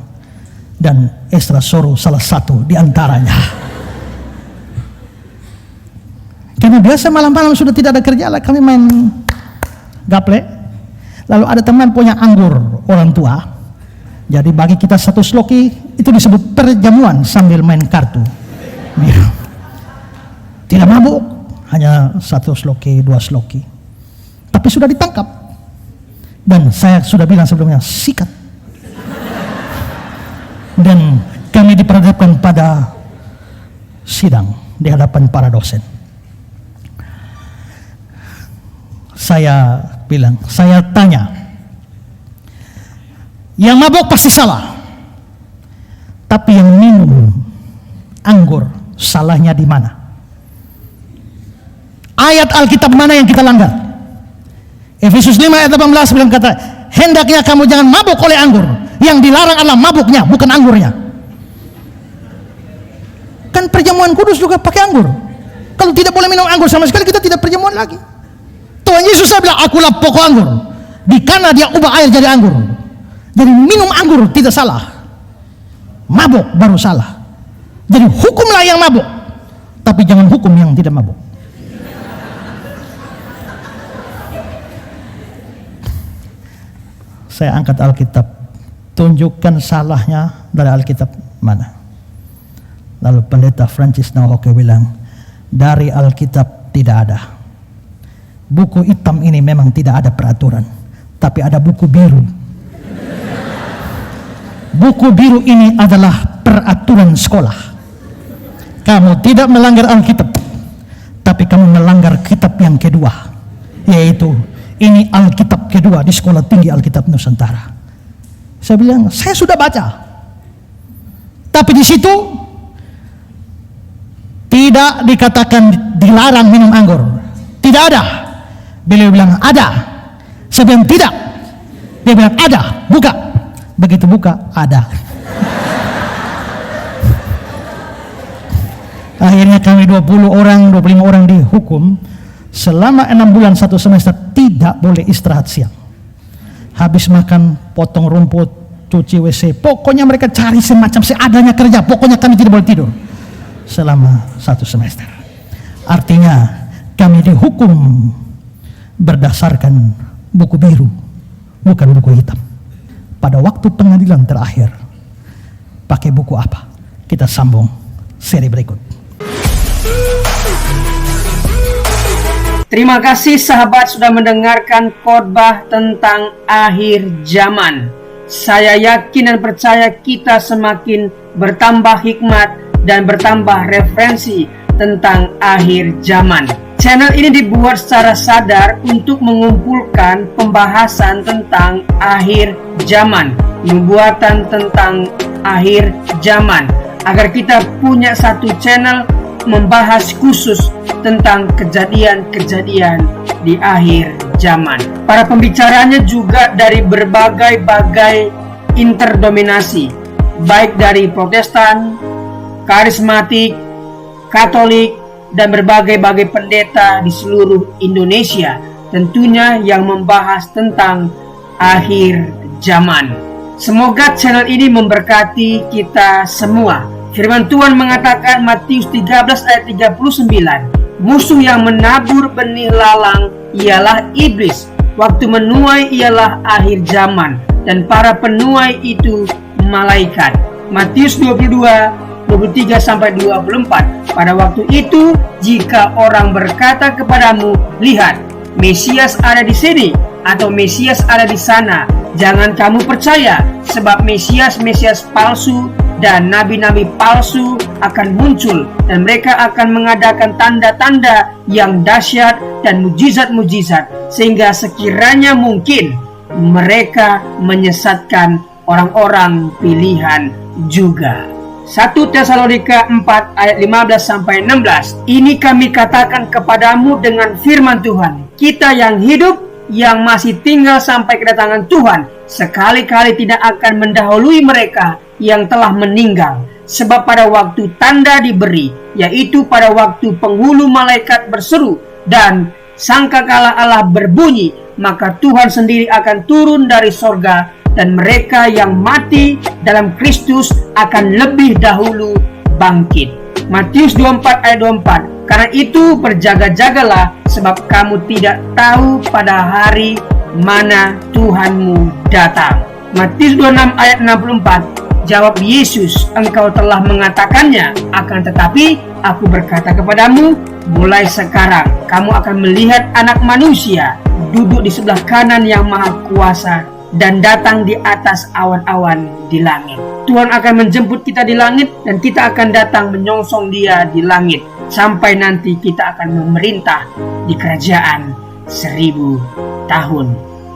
dan Ezra Soro salah satu di antaranya. Karena biasa malam-malam sudah tidak ada kerja lah, kami main gaple. Lalu ada teman punya anggur orang tua, jadi bagi kita 1 sloki itu disebut perjamuan sambil main kartu. Tidak mabuk, hanya 1 sloki, 2 sloki. Tapi sudah ditangkap. Dan saya sudah bilang sebelumnya, sikat. Dan kami diperhadapkan pada sidang di hadapan para dosen. Saya bilang, saya tanya, yang mabuk pasti salah, tapi yang minum anggur salahnya di mana? Ayat Alkitab mana yang kita langgar? Efesus 5 ayat 18 bilang, kata, hendaknya kamu jangan mabuk oleh anggur. Yang dilarang adalah mabuknya, bukan anggurnya. Kan perjamuan kudus juga pakai anggur. Kalau tidak boleh minum anggur sama sekali, kita tidak perjamuan lagi. Tuhan Yesus saya bilang, akulah pokok anggur. Di kana dia ubah air jadi anggur. Jadi minum anggur tidak salah, mabuk baru salah. Jadi hukumlah yang mabuk, tapi jangan hukum yang tidak mabuk. Saya angkat Alkitab, tunjukkan salahnya dari Alkitab mana. Lalu pendeta Francis Naoke bilang, dari Alkitab tidak ada. Buku hitam ini memang tidak ada peraturan, tapi ada buku biru. Buku biru ini adalah peraturan sekolah. Kamu tidak melanggar Alkitab, tapi kamu melanggar kitab yang kedua, yaitu ini Alkitab kedua di Sekolah Tinggi Alkitab Nusantara. Saya bilang, saya sudah baca, tapi di situ tidak dikatakan dilarang minum anggur. Tidak ada. Beliau bilang ada. Saya bilang tidak. Dia bilang ada. Buka. Begitu buka, ada. Akhirnya kami 20 orang, 25 orang dihukum selama 6 bulan 1 semester tidak boleh istirahat siang. Habis makan, potong rumput, cuci WC. Pokoknya mereka cari semacam seadanya kerja. Pokoknya kami tidak boleh tidur selama 1 semester. Artinya kami dihukum berdasarkan buku biru, bukan buku hitam. Pada waktu pengadilan terakhir, pakai buku apa? Kita sambung seri berikut. Terima kasih sahabat sudah mendengarkan khotbah tentang akhir zaman. Saya yakin dan percaya kita semakin bertambah hikmat dan bertambah referensi tentang akhir zaman. Channel ini dibuat secara sadar untuk mengumpulkan pembahasan tentang akhir zaman, nubuatan tentang akhir zaman, agar kita punya satu channel membahas khusus tentang kejadian-kejadian di akhir zaman. Para pembicaranya juga dari berbagai-bagai interdominasi, baik dari Protestan, karismatik, Katolik, dan berbagai-bagai pendeta di seluruh Indonesia, tentunya yang membahas tentang akhir zaman. Semoga channel ini memberkati kita semua. Firman Tuhan mengatakan Matius 13 ayat 39, musuh yang menabur benih lalang ialah iblis, waktu menuai ialah akhir zaman, dan para penuai itu malaikat. Matius 22, 23-24. Pada waktu itu, jika orang berkata kepadamu, lihat, Mesias ada di sini, atau Mesias ada di sana, jangan kamu percaya, sebab Mesias palsu dan nabi-nabi palsu akan muncul, dan mereka akan mengadakan tanda-tanda yang dahsyat dan mujizat-mujizat, sehingga sekiranya mungkin mereka menyesatkan orang-orang pilihan juga. 1 Tesalonika 4 ayat 15-16. Ini kami katakan kepadamu dengan firman Tuhan, kita yang hidup, yang masih tinggal sampai kedatangan Tuhan, sekali-kali tidak akan mendahului mereka yang telah meninggal. Sebab pada waktu tanda diberi, yaitu pada waktu penghulu malaikat berseru dan sangkakala Allah berbunyi, maka Tuhan sendiri akan turun dari sorga, dan mereka yang mati dalam Kristus akan lebih dahulu bangkit. Matius 24 ayat 24. Karena itu berjaga-jagalah, sebab kamu tidak tahu pada hari mana Tuhanmu datang. Matius 26 ayat 64. Jawab Yesus, engkau telah mengatakannya, akan tetapi aku berkata kepadamu, mulai sekarang kamu akan melihat Anak Manusia duduk di sebelah kanan yang Maha Kuasa dan datang di atas awan-awan di langit. Tuhan akan menjemput kita di langit, dan kita akan datang menyongsong Dia di langit, sampai nanti kita akan memerintah di kerajaan 1000 tahun.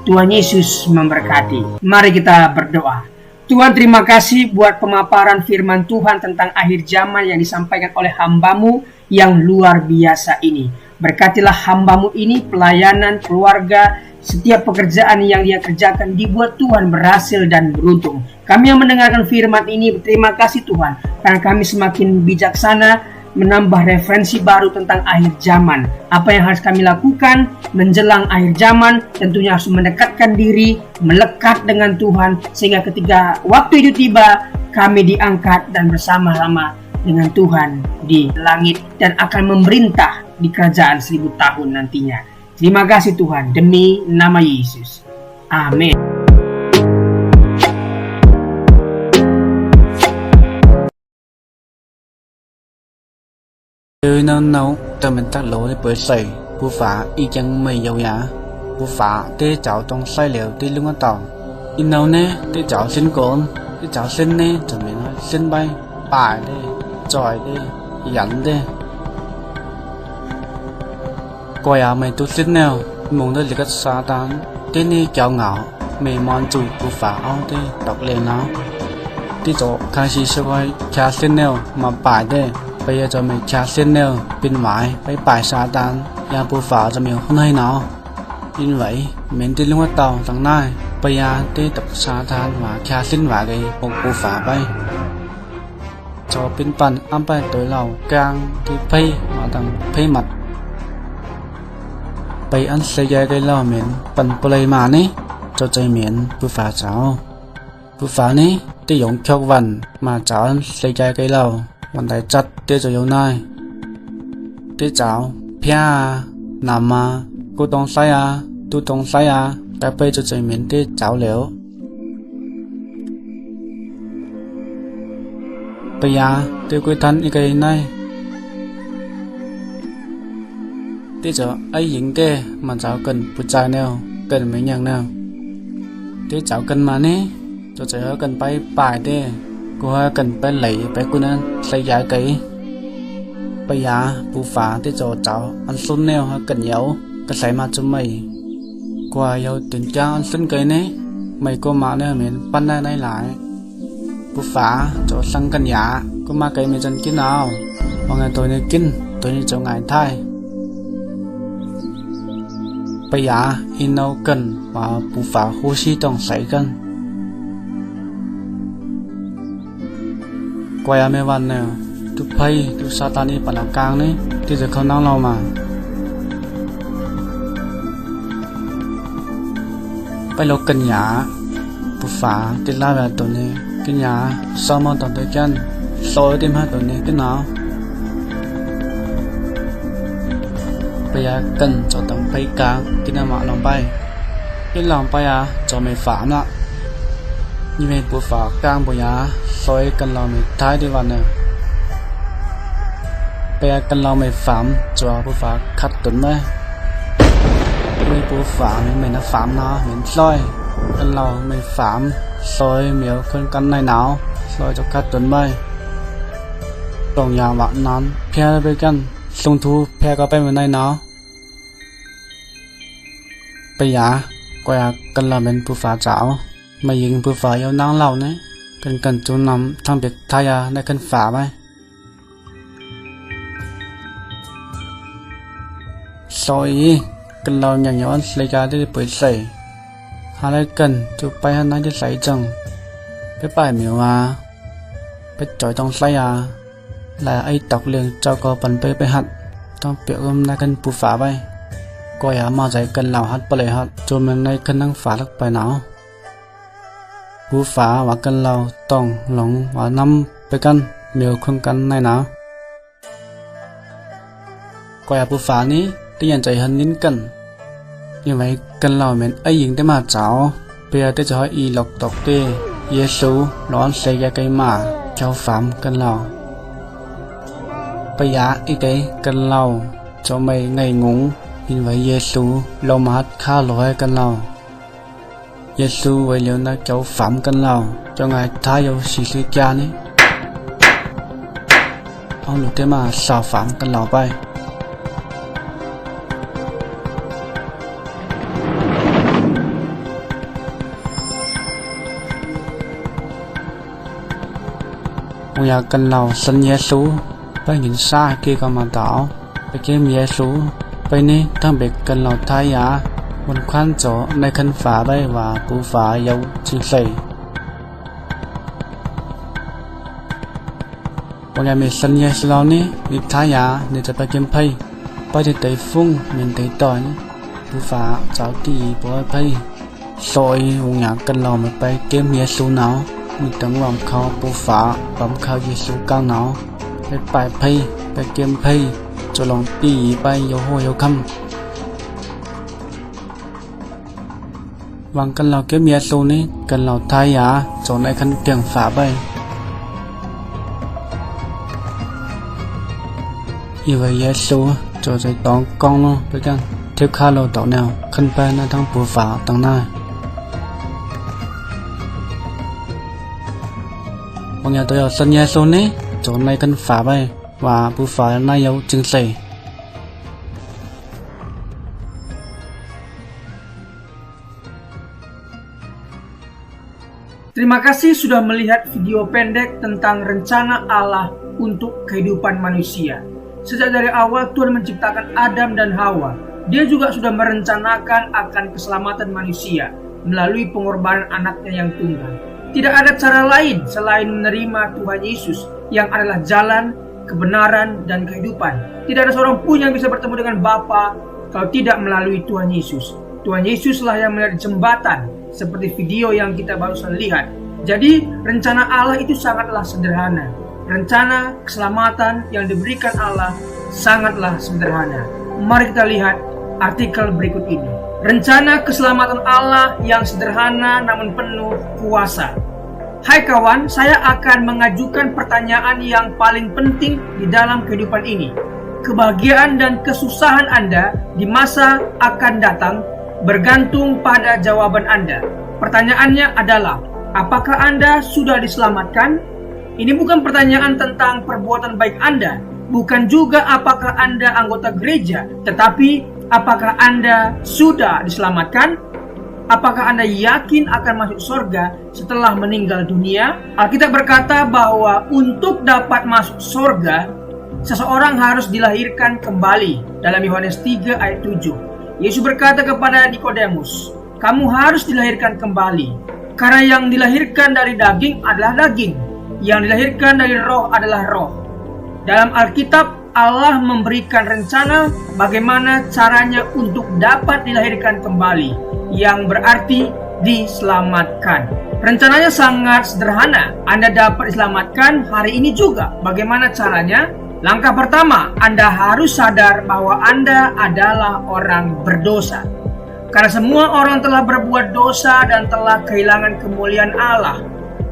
Tuhan Yesus memberkati. Mari kita berdoa. Tuhan, terima kasih buat pemaparan firman Tuhan tentang akhir zaman yang disampaikan oleh hamba-Mu yang luar biasa ini. Berkatilah hamba-Mu ini, pelayanan, keluarga, setiap pekerjaan yang dia kerjakan dibuat Tuhan berhasil dan beruntung. Kami yang mendengarkan firman ini berterima kasih Tuhan, karena kami semakin bijaksana menambah referensi baru tentang akhir zaman. Apa yang harus kami lakukan menjelang akhir zaman? Tentunya harus mendekatkan diri, melekat dengan Tuhan, sehingga ketika waktu itu tiba, kami diangkat dan bersama-sama dengan Tuhan di langit dan akan memerintah di kerajaan 1000 tahun nantinya. Terima kasih Tuhan, demi nama Yesus. Amin. Từ lâu nấu cho mình tác lỗi bởi sẩy bù phá y chẳng mây dầu giá bù phá tê cháu trong sai liệu tê lưng ở tàu in nấu nè tê cháu xin cồn tê cháu xin nè cho mình xin bay bài đê tròi đê dẫn đê quay à mày tu xin nào muốn tới lịch xa tán tê nê cháu ngạo mày mòn chùi bù phá áo tê đọc lên nó tê cháu khá xí sơ quay khá xin nào mà bài đê bây giờ cho mình trả xin nêu bên ngoài với bài sa tan nhà bù phá cho mình không hay nào như vậy mình đi luôn tàu thằng này bây giờ đi tập sa tan và trả xin vào cái một bù phá bay cho bên phần ăn bay tối lầu càng thì pay mà thằng pay mặt bây ăn xây dựng cái lầu mình phần play mà nè cho chơi miền bù phá cháu bù phá nè đi dùng chọc vần mà cháu ăn xây dựng cái lầuวันใดจัดเตี้ยจะอยู่ไหนเตี้ยเจ้าเพี้ยนำมากูต้องใส่ตูต้องใส่แต่ไปจะใจเหม็นเตี้ยเจ้าเหลวไปเตี้ยกูทันอีกไงไหนเตี้ยจะไอ้หญิงเตี้ยมันเจ้ากันผู้ชายแนวกันไม่ยังแนวเตี้ยเจ้ากันมานี่จะเจอกันไปป่ายเตี้ยcô cần phải lấy phải cô nên xây giá cái bây giờ bù phá tới cho cháu ăn xuân neo cần nhậu cái xây mà cho mày qua yêu tiền cha ăn xuân cái này mày cô mà nè mình ban này lại bù phá cho sang cần nhà cô mà cái mình chân kia nào mà ngày tôi này kinh tôi này cho ngày thay bây giờ in đâu cần và bù phá hô si trong xây cần quay mấyวันnè tu pay tu satani pada kang ni tiจะเขานั่งเรามาไปลกกันหยาปุฝาติลาแบบตัวนี้กินหยาซ้อมมาตอนเด็กกันโซ่ติมให้ตัวนี้กินหนาวไปยากันจะต้องไปกลางกินน้ำมันลงไปกินลงไปจะไม่ฝามละนี่เป็นปุฝากลางปุยาซอยกันเราไม่ท้ายดีวันเนี่ย bây cần lao mày phạm cho bố phá khát tuấn mày mày bố phá mày nó phạm nó mình soi cần lao mày phạm soi miếu con căn này nào soi cho khát tuấn mày tổng nhà bạn nón phe với căn sung thu phe có bên này nào bây giờ quay cần là mình bố phá chảo mày dừng bố phá yêu nắng lâu đấy cần chú nằm thằng biệt thay để cần phá mày soi cần lâu nhà nhỏ lấy ra để bơi sấy hai lấy cần chú bay hắn nói để sấy chừng cái bài miêu cái chọi trong sấy là ai tọc liền cho có phần bơi hạt trong biểu hôm nay cần bù phá bay coi mà dạy cần lão hạt bơi hạt cho mình nay cần năng phá được bài nào bù phá và cần lão tòng lỏng và năm bơi cần miêu không cần này nào coi bù phá níที่ยันใจหันนิ้นกันยังไงกันเราเหมือนไอ้ยิงได้มาเจ้าเปียได้จะให้อีหลอกตอกเต้เยซูร้อนเสียไกมาเจ้าฟามกันเราไปยาอีเต้กันเราเจ้าไม่ไงงงยินไว้เยซูเรามาหัดฆ่าลอยกันเราเยซูไว้เลี้ยวนะเจ้าฟามกันเราเจ้าไงท้ายเอาสีสีจานี้เอาหลุดได้มาสาวฟามกันเราไปอยากกันเราสัญญาสูไปหินซาเกี่ยวกับมาต่อไปเกี่ยมเยซูไปนี่ทั้งเบกกันเราท้ายยาบนควันโจในคันฝาใบว่าปูฝาเยาจิงใส่บางอย่างมีสัญญาสูเรานี่มีท้ายยาเนี่ยจะไปเกี่ยมไพ่ไปที่ไต่ฟุ้งเหมือนไต่ต่อยปูฝาเจ้าตีบัวไพ่ซอยบางอย่างกันเราไม่ไปเกี่ยมเยซูหนาวมีตั้งหวังเขาปูฝาปั๊มเขาเยซูก้าวหนาวไปปลายไพ่ไปเกมไพ่จะลองปีไปโยโฮโยคัมวางกันเราเก็บเยซูนี้กันเราทายาจนไอ้คันเตียงฝาไปอีไว้เยซูจะใจต้องกองเนาะไปกันเทียบค่าเราต่อแนวขึ้นไปหน้าทั้งปูฝาตั้งหน้าบางอย่างตัวสัญญาโซนนี้จนในกันฝาไปว่าผู้ฝาหน้าเยาจึงใส่ Terima kasih sudah melihat video pendek tentang rencana Allah untuk kehidupan manusia. Sejak dari awal Tuhan menciptakan Adam dan Hawa. Dia juga sudah merencanakan akan keselamatan manusia melalui pengorbanan anaknya yang tunggal. Tidak ada cara lain selain menerima Tuhan Yesus yang adalah jalan, kebenaran, dan kehidupan. Tidak ada seorang pun yang bisa bertemu dengan Bapa kalau tidak melalui Tuhan Yesus. Tuhan Yesuslah yang menjadi jembatan seperti video yang kita barusan lihat. Jadi rencana Allah itu sangatlah sederhana. Rencana keselamatan yang diberikan Allah sangatlah sederhana. Mari kita lihat artikel berikut ini. Rencana keselamatan Allah yang sederhana namun penuh kuasa. Hai kawan, saya akan mengajukan pertanyaan yang paling penting di dalam kehidupan ini. Kebahagiaan dan kesusahan Anda di masa akan datang bergantung pada jawaban Anda. Pertanyaannya adalah, apakah Anda sudah diselamatkan? Ini bukan pertanyaan tentang perbuatan baik Anda, bukan juga apakah Anda anggota gereja, tetapi apakah Anda sudah diselamatkan? Apakah Anda yakin akan masuk surga setelah meninggal dunia? Alkitab berkata bahwa untuk dapat masuk surga, seseorang harus dilahirkan kembali. Dalam Yohanes 3 ayat 7. Yesus berkata kepada Nikodemus, kamu harus dilahirkan kembali. Karena yang dilahirkan dari daging adalah daging, yang dilahirkan dari roh adalah roh. Dalam Alkitab, Allah memberikan rencana bagaimana caranya untuk dapat dilahirkan kembali, yang berarti diselamatkan. Rencananya sangat sederhana. Anda dapat diselamatkan hari ini juga. Bagaimana caranya? Langkah pertama, Anda harus sadar bahwa Anda adalah orang berdosa. Karena semua orang telah berbuat dosa dan telah kehilangan kemuliaan Allah.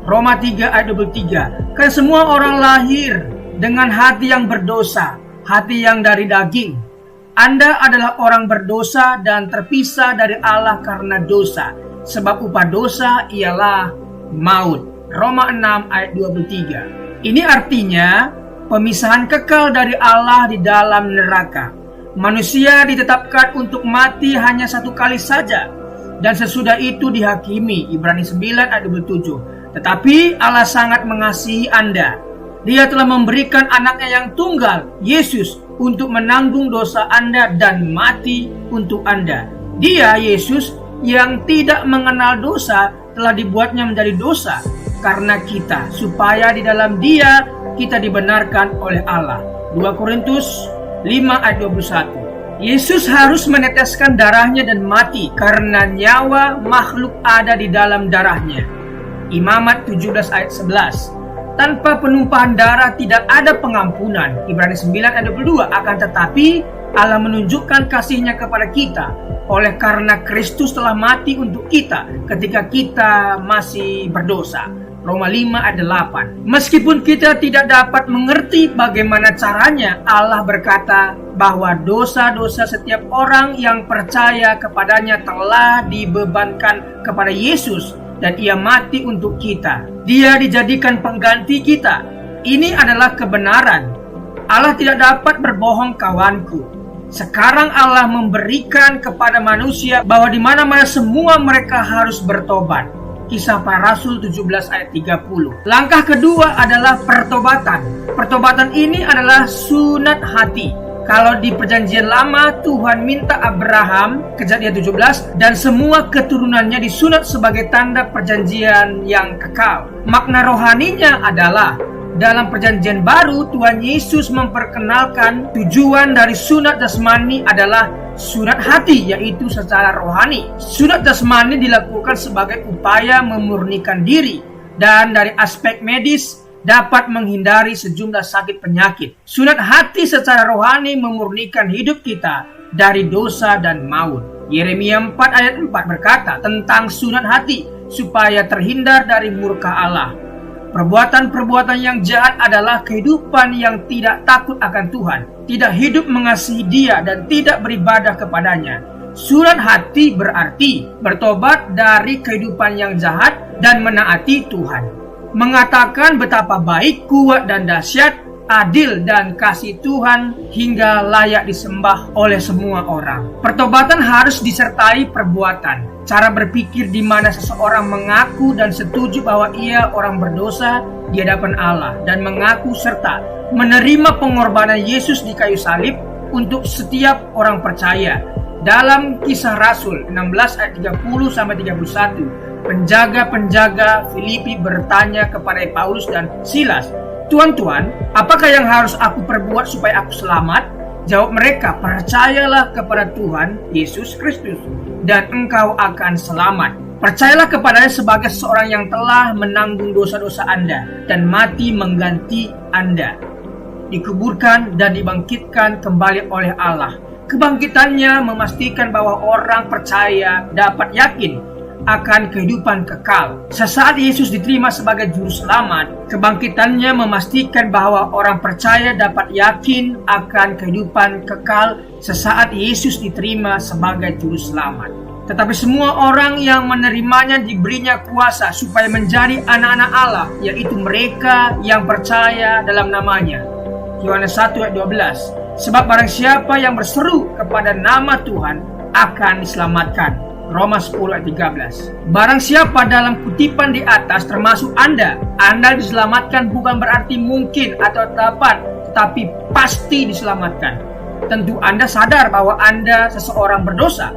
Roma 3 ayat 23. Karena semua orang lahir dengan hati yang berdosa hati yang dari daging. Anda adalah orang berdosa dan terpisah dari Allah karena dosa, sebab upah dosa ialah maut. Roma 6 ayat 23. Ini artinya pemisahan kekal dari Allah di dalam neraka. Manusia ditetapkan untuk mati hanya satu kali saja, dan sesudah itu dihakimi. Ibrani 9 ayat 27. Tetapi Allah sangat mengasihi Anda. Dia telah memberikan anaknya yang tunggal, Yesus, untuk menanggung dosa Anda dan mati untuk Anda. Dia, Yesus, yang tidak mengenal dosa, telah dibuatnya menjadi dosa karena kita, supaya di dalam Dia kita dibenarkan oleh Allah. 2 Korintus 5 ayat 21. Yesus harus meneteskan darahnya dan mati karena nyawa makhluk ada di dalam darahnya. Imamat 17 ayat 11. Tanpa penumpahan darah tidak ada pengampunan. Ibrani 9 ayat 22. Akan tetapi Allah menunjukkan kasih-Nya kepada kita oleh karena Kristus telah mati untuk kita ketika kita masih berdosa. Roma 5 ayat 8. Meskipun kita tidak dapat mengerti bagaimana caranya, Allah berkata bahwa dosa-dosa setiap orang yang percaya kepadanya telah dibebankan kepada Yesus dan Ia mati untuk kita. Dia dijadikan pengganti kita. Ini adalah kebenaran. Allah tidak dapat berbohong, kawanku. Sekarang Allah memberikan kepada manusia bahwa di mana-mana semua mereka harus bertobat. Kisah Para Rasul 17 ayat 30. Langkah kedua adalah pertobatan. Pertobatan ini adalah sunat hati. Kalau di perjanjian lama Tuhan minta Abraham, Kejadian 17, dan semua keturunannya disunat sebagai tanda perjanjian yang kekal. Makna rohaninya adalah dalam perjanjian baru Tuhan Yesus memperkenalkan tujuan dari sunat jasmani adalah sunat hati, yaitu secara rohani. Sunat jasmani dilakukan sebagai upaya memurnikan diri dan dari aspek medis dapat menghindari sejumlah sakit penyakit. Sunat hati secara rohani memurnikan hidup kita dari dosa dan maut. Yeremia 4 ayat 4 berkata tentang sunat hati supaya terhindar dari murka Allah. Perbuatan-perbuatan yang jahat adalah kehidupan yang tidak takut akan Tuhan, tidak hidup mengasihi Dia, dan tidak beribadah kepadanya. Sunat hati berarti bertobat dari kehidupan yang jahat dan menaati Tuhan. Mengatakan betapa baik, kuat, dan dahsyat, adil, dan kasih Tuhan hingga layak disembah oleh semua orang. Pertobatan harus disertai perbuatan. Cara berpikir di mana seseorang mengaku dan setuju bahwa ia orang berdosa di hadapan Allah dan mengaku serta menerima pengorbanan Yesus di kayu salib untuk setiap orang percaya. Dalam Kisah Rasul 16 ayat 30-31, penjaga-penjaga Filipi bertanya kepada Paulus dan Silas, "Tuan-tuan, apakah yang harus aku perbuat supaya aku selamat?" Jawab mereka, "Percayalah kepada Tuhan Yesus Kristus dan engkau akan selamat." Percayalah kepadanya sebagai seorang yang telah menanggung dosa-dosa Anda dan mati mengganti Anda, dikuburkan dan dibangkitkan kembali oleh Allah. Kebangkitannya memastikan bahwa orang percaya dapat yakin akan kehidupan kekal. Sesaat Yesus diterima sebagai juru selamat, kebangkitannya memastikan bahwa orang percaya dapat yakin akan kehidupan kekal sesaat Yesus diterima sebagai juru selamat. Tetapi semua orang yang menerimanya diberinya kuasa supaya menjadi anak-anak Allah, yaitu mereka yang percaya dalam namanya. Yohanes 1 ayat 12. Sebab barang siapa yang berseru kepada nama Tuhan akan diselamatkan. Roma 10 ayat 13. Barang siapa dalam kutipan di atas termasuk Anda diselamatkan bukan berarti mungkin atau dapat, tetapi pasti diselamatkan. Tentu Anda sadar bahwa Anda seseorang berdosa.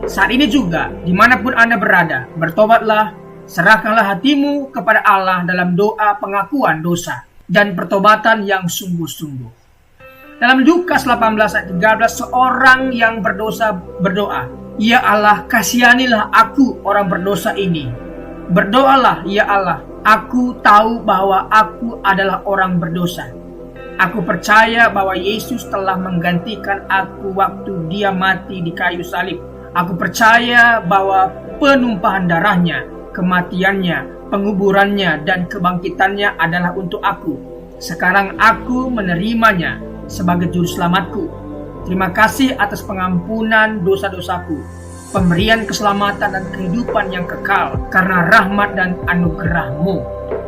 Saat ini juga, dimanapun Anda berada, bertobatlah, serahkanlah hatimu kepada Allah dalam doa pengakuan dosa dan pertobatan yang sungguh-sungguh. Dalam Lukas 18 ayat 13, seorang yang berdosa berdoa, "Ya Allah, kasihanilah aku orang berdosa ini." Berdoalah, "Ya Allah, aku tahu bahwa aku adalah orang berdosa. Aku percaya bahwa Yesus telah menggantikan aku waktu Dia mati di kayu salib. Aku percaya bahwa penumpahan darahnya, kematiannya, penguburannya, dan kebangkitannya adalah untuk aku. Sekarang aku menerimanya sebagai juru selamatku. Terima kasih atas pengampunan dosa-dosaku, pemberian keselamatan dan kehidupan yang kekal karena rahmat dan anugerah-Mu.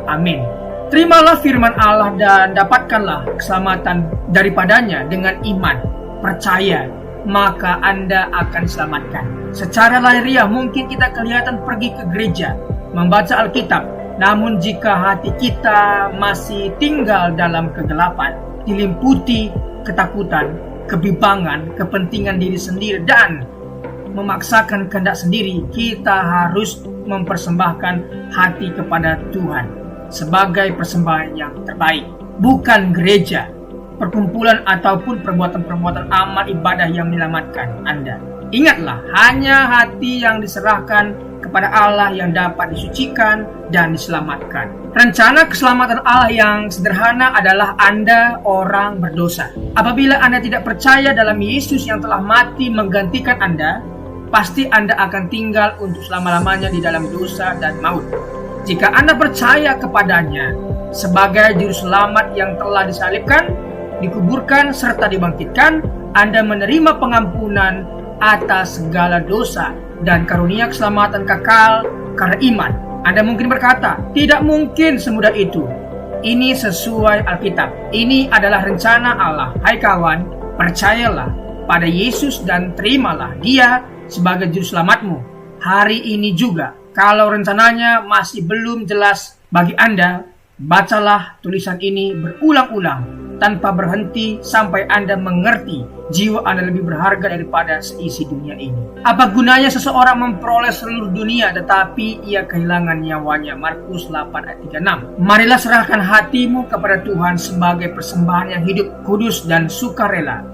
Amin. Terimalah firman Allah dan dapatkanlah keselamatan daripadanya dengan iman, percaya, maka Anda akan diselamatkan. Secara lahiriah mungkin kita kelihatan pergi ke gereja, membaca Alkitab, namun jika hati kita masih tinggal dalam kegelapan, dilimputi ketakutan, kebimbangan, kepentingan diri sendiri, dan memaksakan kehendak sendiri, kita harus mempersembahkan hati kepada Tuhan sebagai persembahan yang terbaik. Bukan gereja, perkumpulan ataupun perbuatan-perbuatan amal ibadah yang menyelamatkan Anda. Ingatlah, hanya hati yang diserahkan kepada Allah yang dapat disucikan dan diselamatkan. Rencana keselamatan Allah yang sederhana adalah Anda orang berdosa. Apabila Anda tidak percaya dalam Yesus yang telah mati menggantikan Anda, pasti Anda akan tinggal untuk selama-lamanya di dalam dosa dan maut. Jika Anda percaya kepadanya sebagai juru selamat yang telah disalibkan, dikuburkan, serta dibangkitkan, Anda menerima pengampunan atas segala dosa dan karunia keselamatan kekal karena iman. Anda mungkin berkata, tidak mungkin semudah itu. Ini sesuai Alkitab. Ini adalah rencana Allah. Hai kawan, percayalah pada Yesus dan terimalah Dia sebagai juru selamatmu. Hari ini juga, kalau rencananya masih belum jelas bagi Anda, bacalah tulisan ini berulang-ulang tanpa berhenti sampai Anda mengerti jiwa Anda lebih berharga daripada seisi dunia ini. Apa gunanya seseorang memperoleh seluruh dunia tetapi ia kehilangan nyawanya? Markus 8 ayat 36. Marilah serahkan hatimu kepada Tuhan sebagai persembahan yang hidup, kudus dan sukarela.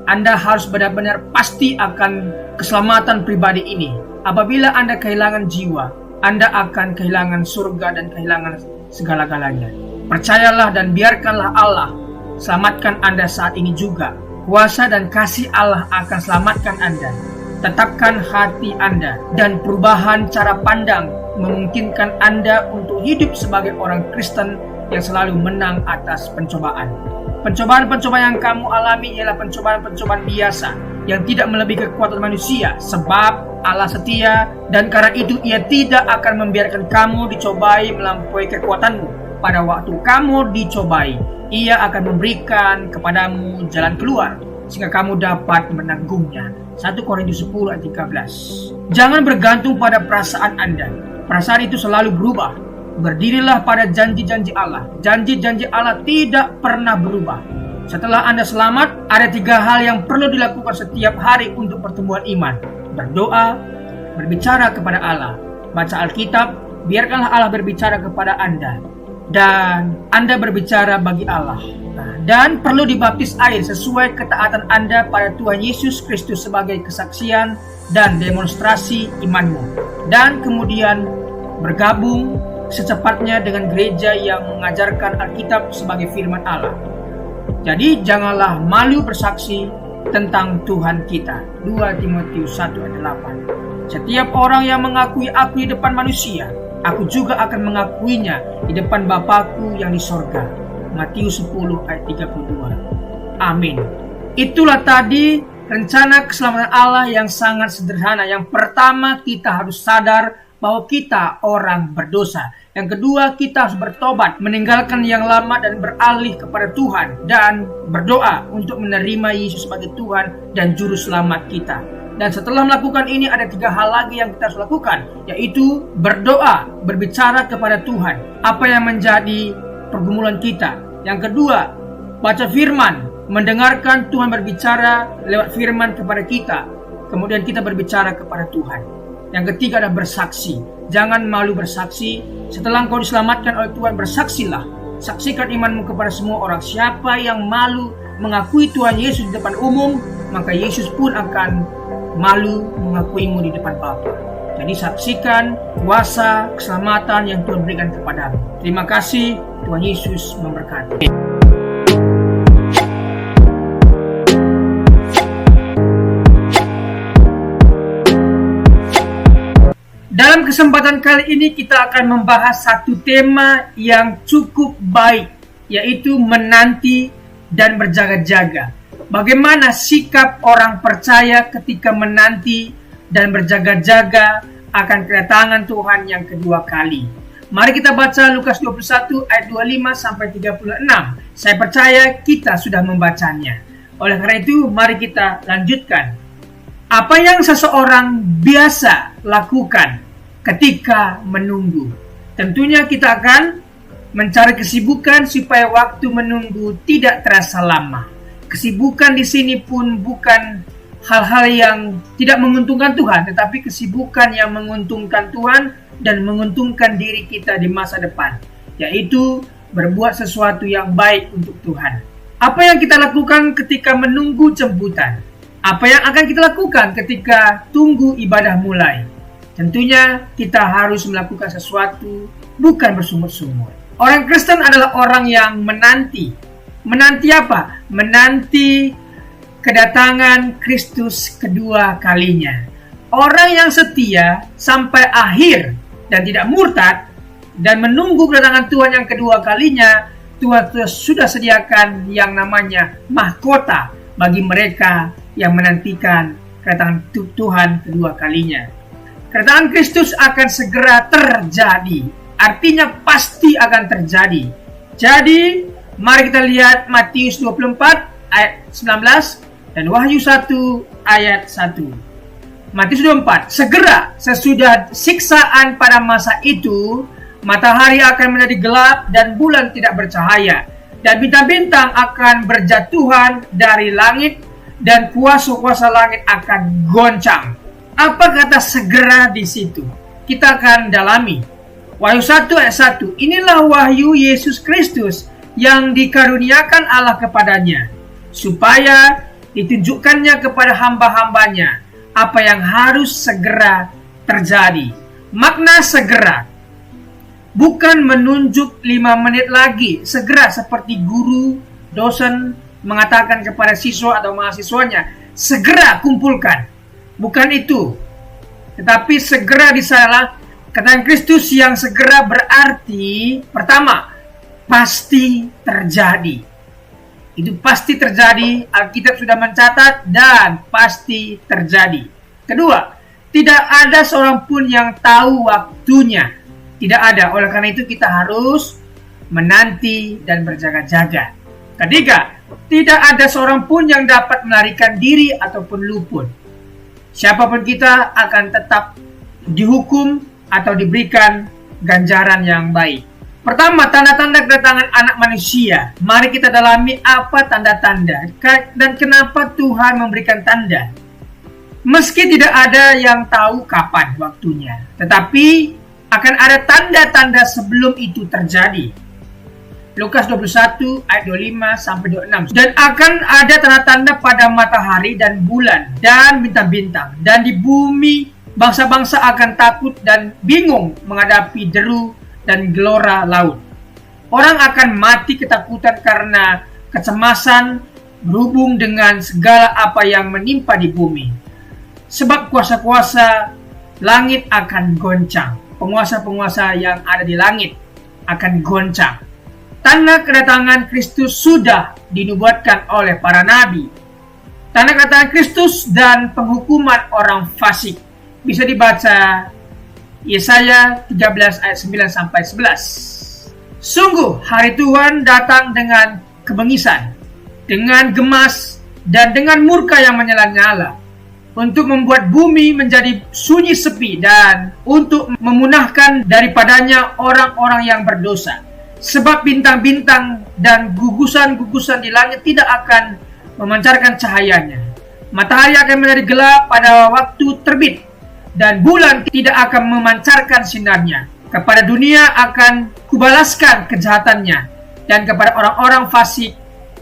Anda harus benar-benar pasti akan keselamatan pribadi ini. Apabila Anda kehilangan jiwa, Anda akan kehilangan surga dan kehilangan segala-galanya. Percayalah dan biarkanlah Allah selamatkan Anda saat ini juga. Kuasa dan kasih Allah akan selamatkan Anda. Tetapkan hati Anda dan perubahan cara pandang memungkinkan Anda untuk hidup sebagai orang Kristen yang selalu menang atas pencobaan. Pencobaan-pencobaan yang kamu alami ialah pencobaan-pencobaan biasa yang tidak melebihi kekuatan manusia, sebab Allah setia dan karena itu Ia tidak akan membiarkan kamu dicobai melampaui kekuatanmu. Pada waktu kamu dicobai, Ia akan memberikan kepadamu jalan keluar sehingga kamu dapat menanggungnya. 1 Korintus 10 ayat 13. Jangan bergantung pada perasaan Anda. Perasaan itu selalu berubah. Berdirilah pada janji-janji Allah. Janji-janji Allah tidak pernah berubah. Setelah Anda selamat, ada 3 hal yang perlu dilakukan setiap hari untuk pertumbuhan iman. Berdoa, berbicara kepada Allah, baca Alkitab, biarkanlah Allah berbicara kepada Anda, dan Anda berbicara bagi Allah. Dan perlu dibaptis air sesuai ketaatan Anda pada Tuhan Yesus Kristus sebagai kesaksian dan demonstrasi imanmu. Dan kemudian bergabung secepatnya dengan gereja yang mengajarkan Alkitab sebagai firman Allah. Jadi janganlah malu bersaksi tentang Tuhan kita. 2 Timotius 1 ayat 8. Setiap orang yang mengakui aku di depan manusia, aku juga akan mengakuinya di depan Bapakku yang di sorga. Matius 10 ayat 32. Amin. Itulah tadi rencana keselamatan Allah yang sangat sederhana. Yang pertama, kita harus sadar bahwa kita orang berdosa. Yang kedua, kita harus bertobat, meninggalkan yang lama dan beralih kepada Tuhan, dan berdoa untuk menerima Yesus sebagai Tuhan dan Juru Selamat kita. Dan setelah melakukan ini, ada 3 hal lagi yang kita harus lakukan, yaitu berdoa, berbicara kepada Tuhan, apa yang menjadi pergumulan kita. Yang kedua, baca firman, mendengarkan Tuhan berbicara lewat firman kepada kita, kemudian kita berbicara kepada Tuhan. Yang ketiga adalah bersaksi. Jangan malu bersaksi. Setelah engkau diselamatkan oleh Tuhan, bersaksilah. Saksikan imanmu kepada semua orang. Siapa yang malu mengakui Tuhan Yesus di depan umum, maka Yesus pun akan malu mengakuimu di depan Bapa. Jadi saksikan kuasa keselamatan yang Tuhan berikan kepadamu. Terima kasih. Tuhan Yesus memberkati. Dalam kesempatan kali ini kita akan membahas satu tema yang cukup baik, yaitu menanti dan berjaga-jaga. Bagaimana sikap orang percaya ketika menanti dan berjaga-jaga akan kedatangan Tuhan yang kedua kali. Mari kita baca Lukas 21 ayat 25 sampai 36. Saya percaya kita sudah membacanya. Oleh karena itu, mari kita lanjutkan. Apa yang seseorang biasa lakukan ketika menunggu? Tentunya kita akan mencari kesibukan supaya waktu menunggu tidak terasa lama. Kesibukan di sini pun bukan hal-hal yang tidak menguntungkan Tuhan, tetapi kesibukan yang menguntungkan Tuhan dan menguntungkan diri kita di masa depan, yaitu berbuat sesuatu yang baik untuk Tuhan. Apa yang kita lakukan ketika menunggu jemputan? Apa yang akan kita lakukan ketika tunggu ibadah mulai? Tentunya kita harus melakukan sesuatu, bukan bersumur-sumur. Orang Kristen adalah orang yang menanti. Menanti apa? Menanti kedatangan Kristus kedua kalinya. Orang yang setia sampai akhir dan tidak murtad dan menunggu kedatangan Tuhan yang kedua kalinya, Tuhan sudah sediakan yang namanya mahkota bagi mereka yang menantikan kedatangan Tuhan kedua kalinya. Kedatangan Kristus akan segera terjadi, artinya pasti akan terjadi. Jadi, mari kita lihat Matius 24 ayat 19 dan Wahyu 1 ayat 1. Matius 24, segera sesudah siksaan pada masa itu, matahari akan menjadi gelap dan bulan tidak bercahaya, dan bintang-bintang akan berjatuhan dari langit, dan kuasa-kuasa langit akan goncang. Apa kata segera di situ? Kita akan dalami. Wahyu 1 ayat 1. Inilah wahyu Yesus Kristus yang dikaruniakan Allah kepadanya, supaya ditunjukkannya kepada hamba-hambanya apa yang harus segera terjadi. Makna segera bukan menunjuk 5 menit lagi, segera seperti guru, dosen mengatakan kepada siswa atau mahasiswanya, segera kumpulkan. Bukan itu. Tetapi segera di sana, kedatangan Kristus yang segera berarti, pertama, pasti terjadi. Itu pasti terjadi, Alkitab sudah mencatat dan pasti terjadi. Kedua, tidak ada seorang pun yang tahu waktunya. Tidak ada, oleh karena itu kita harus menanti dan berjaga-jaga. Ketiga, tidak ada seorang pun yang dapat melarikan diri ataupun luput. Siapapun kita akan tetap dihukum atau diberikan ganjaran yang baik. Pertama, tanda-tanda kedatangan anak manusia. Mari kita dalami apa tanda-tanda dan kenapa Tuhan memberikan tanda. Meski tidak ada yang tahu kapan waktunya, tetapi akan ada tanda-tanda sebelum itu terjadi. Lukas 21 ayat 25 sampai 26. Dan akan ada tanda-tanda pada matahari dan bulan dan bintang-bintang, dan di bumi bangsa-bangsa akan takut dan bingung menghadapi deru dan gelora laut. Orang akan mati ketakutan karena kecemasan berhubung dengan segala apa yang menimpa di bumi. Sebab kuasa-kuasa langit akan goncang. Penguasa-penguasa yang ada di langit akan goncang. Tanda kedatangan Kristus sudah dinubuatkan oleh para nabi. Tanda kedatangan Kristus dan penghukuman orang fasik bisa dibaca Yesaya 13 ayat 9 sampai 11. Sungguh hari Tuhan datang dengan kebengisan, dengan gemas dan dengan murka yang menyala-nyala, untuk membuat bumi menjadi sunyi sepi dan untuk memunahkan daripadanya orang-orang yang berdosa. Sebab bintang-bintang dan gugusan-gugusan di langit tidak akan memancarkan cahayanya. Matahari akan menjadi gelap pada waktu terbit, dan bulan tidak akan memancarkan sinarnya. Kepada dunia akan kubalaskan kejahatannya, dan kepada orang-orang fasik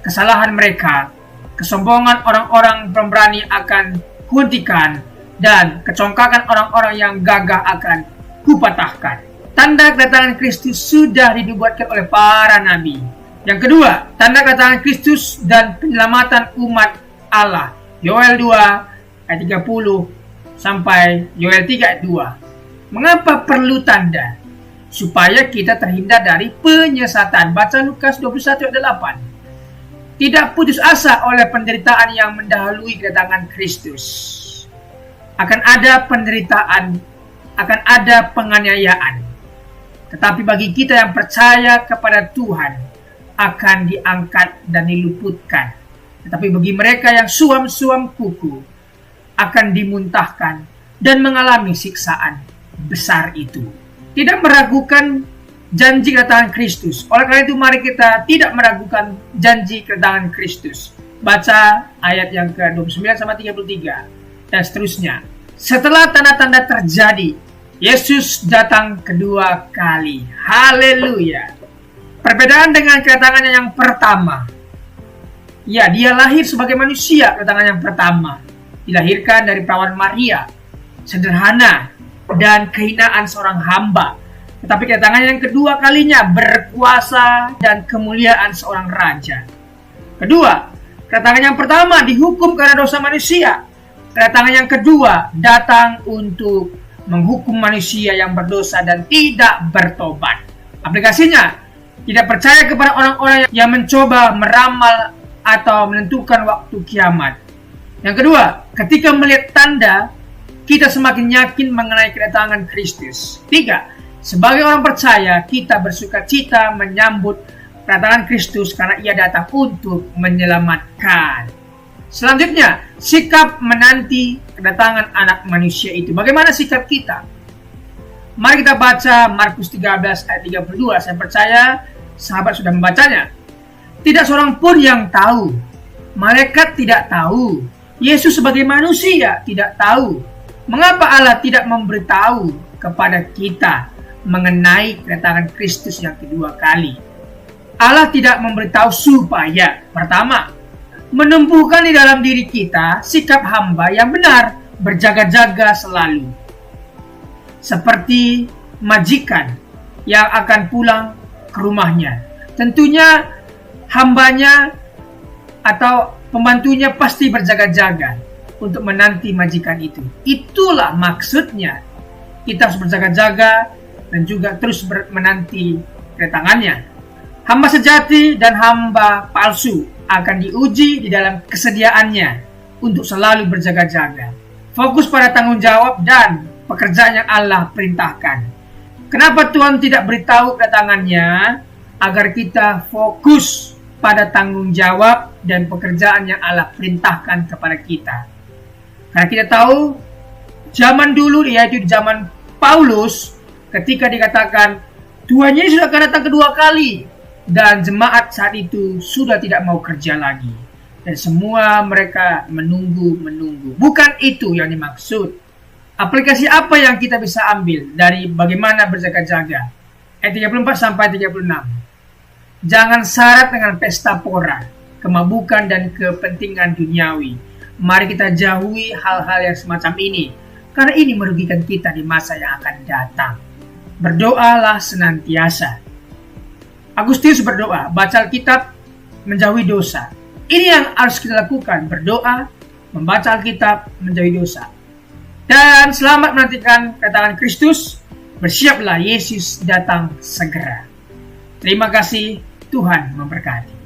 kesalahan mereka. Kesombongan orang-orang pemberani akan kuhentikan, dan kecongkakan orang-orang yang gagah akan kupatahkan. Tanda kedatangan Kristus sudah dinubuatkan oleh para nabi. Yang kedua, tanda kedatangan Kristus dan penyelamatan umat Allah. Yoel 2 ayat 30 sampai Yoel 3 ayat 2. Mengapa perlu tanda? Supaya kita terhindar dari penyesatan. Baca Lukas 21 ayat 8. tidak putus asa oleh penderitaan yang mendahului kedatangan Kristus. Akan ada penderitaan, akan ada penganiayaan. Tetapi bagi kita yang percaya kepada Tuhan, akan diangkat dan diluputkan. Tetapi bagi mereka yang suam-suam kuku, akan dimuntahkan dan mengalami siksaan besar itu. Tidak meragukan janji kedatangan Kristus. Oleh karena itu mari kita tidak meragukan janji kedatangan Kristus. Baca ayat yang ke-29 sampai 33 dan seterusnya. Setelah tanda-tanda terjadi, Yesus datang kedua kali. Haleluya. Perbedaan dengan kedatangannya yang pertama. Ya, dia lahir sebagai manusia kedatangan yang pertama. Dilahirkan dari perawan Maria. Sederhana dan kehinaan seorang hamba. Tetapi kedatangannya yang kedua kalinya berkuasa dan kemuliaan seorang raja. Kedua, kedatangan yang pertama dihukum karena dosa manusia. Kedatangan yang kedua datang untuk menghukum manusia yang berdosa dan tidak bertobat. Aplikasinya, tidak percaya kepada orang-orang yang mencoba meramal atau menentukan waktu kiamat. Yang kedua, ketika melihat tanda, kita semakin yakin mengenai kedatangan Kristus. 3. Sebagai orang percaya, kita bersuka cita menyambut kedatangan Kristus karena ia datang untuk menyelamatkan. Selanjutnya, sikap menanti kedatangan anak manusia itu. Bagaimana sikap kita? Mari kita baca Markus 13 ayat 32. Saya percaya sahabat sudah membacanya. Tidak seorang pun yang tahu. Malaikat tidak tahu. Yesus sebagai manusia tidak tahu. Mengapa Allah tidak memberitahu kepada kita mengenai kedatangan Kristus yang kedua kali? Allah tidak memberitahu supaya, pertama, menumbuhkan di dalam diri kita sikap hamba yang benar, berjaga-jaga selalu. Seperti majikan yang akan pulang ke rumahnya. Tentunya hambanya atau pembantunya pasti berjaga-jaga untuk menanti majikan itu. Itulah maksudnya. Kita harus berjaga-jaga dan juga terus menanti kedatangannya. Hamba sejati dan hamba palsu akan diuji di dalam kesediaannya untuk selalu berjaga-jaga. Fokus pada tanggung jawab dan pekerjaan yang Allah perintahkan. Kenapa Tuhan tidak beritahu kedatangannya? Agar kita fokus pada tanggung jawab dan pekerjaan yang Allah perintahkan kepada kita. Karena kita tahu zaman dulu, yaitu di zaman Paulus, ketika dikatakan Tuhan Yesus akan datang kedua kali, dan jemaat saat itu sudah tidak mau kerja lagi, dan semua mereka menunggu. Bukan itu yang dimaksud. Aplikasi apa yang kita bisa ambil dari bagaimana berjaga-jaga? Ayat 34 sampai 36. Jangan syarat dengan pesta pora, kemabukan dan kepentingan duniawi. Mari kita jauhi hal-hal yang semacam ini, karena ini merugikan kita di masa yang akan datang. Berdoalah senantiasa. Agustinus berdoa, baca Alkitab, menjauhi dosa. Ini yang harus kita lakukan, berdoa, membaca Alkitab, menjauhi dosa. Dan selamat menantikan kedatangan Kristus. Bersiaplah, Yesus datang segera. Terima kasih, Tuhan memberkati.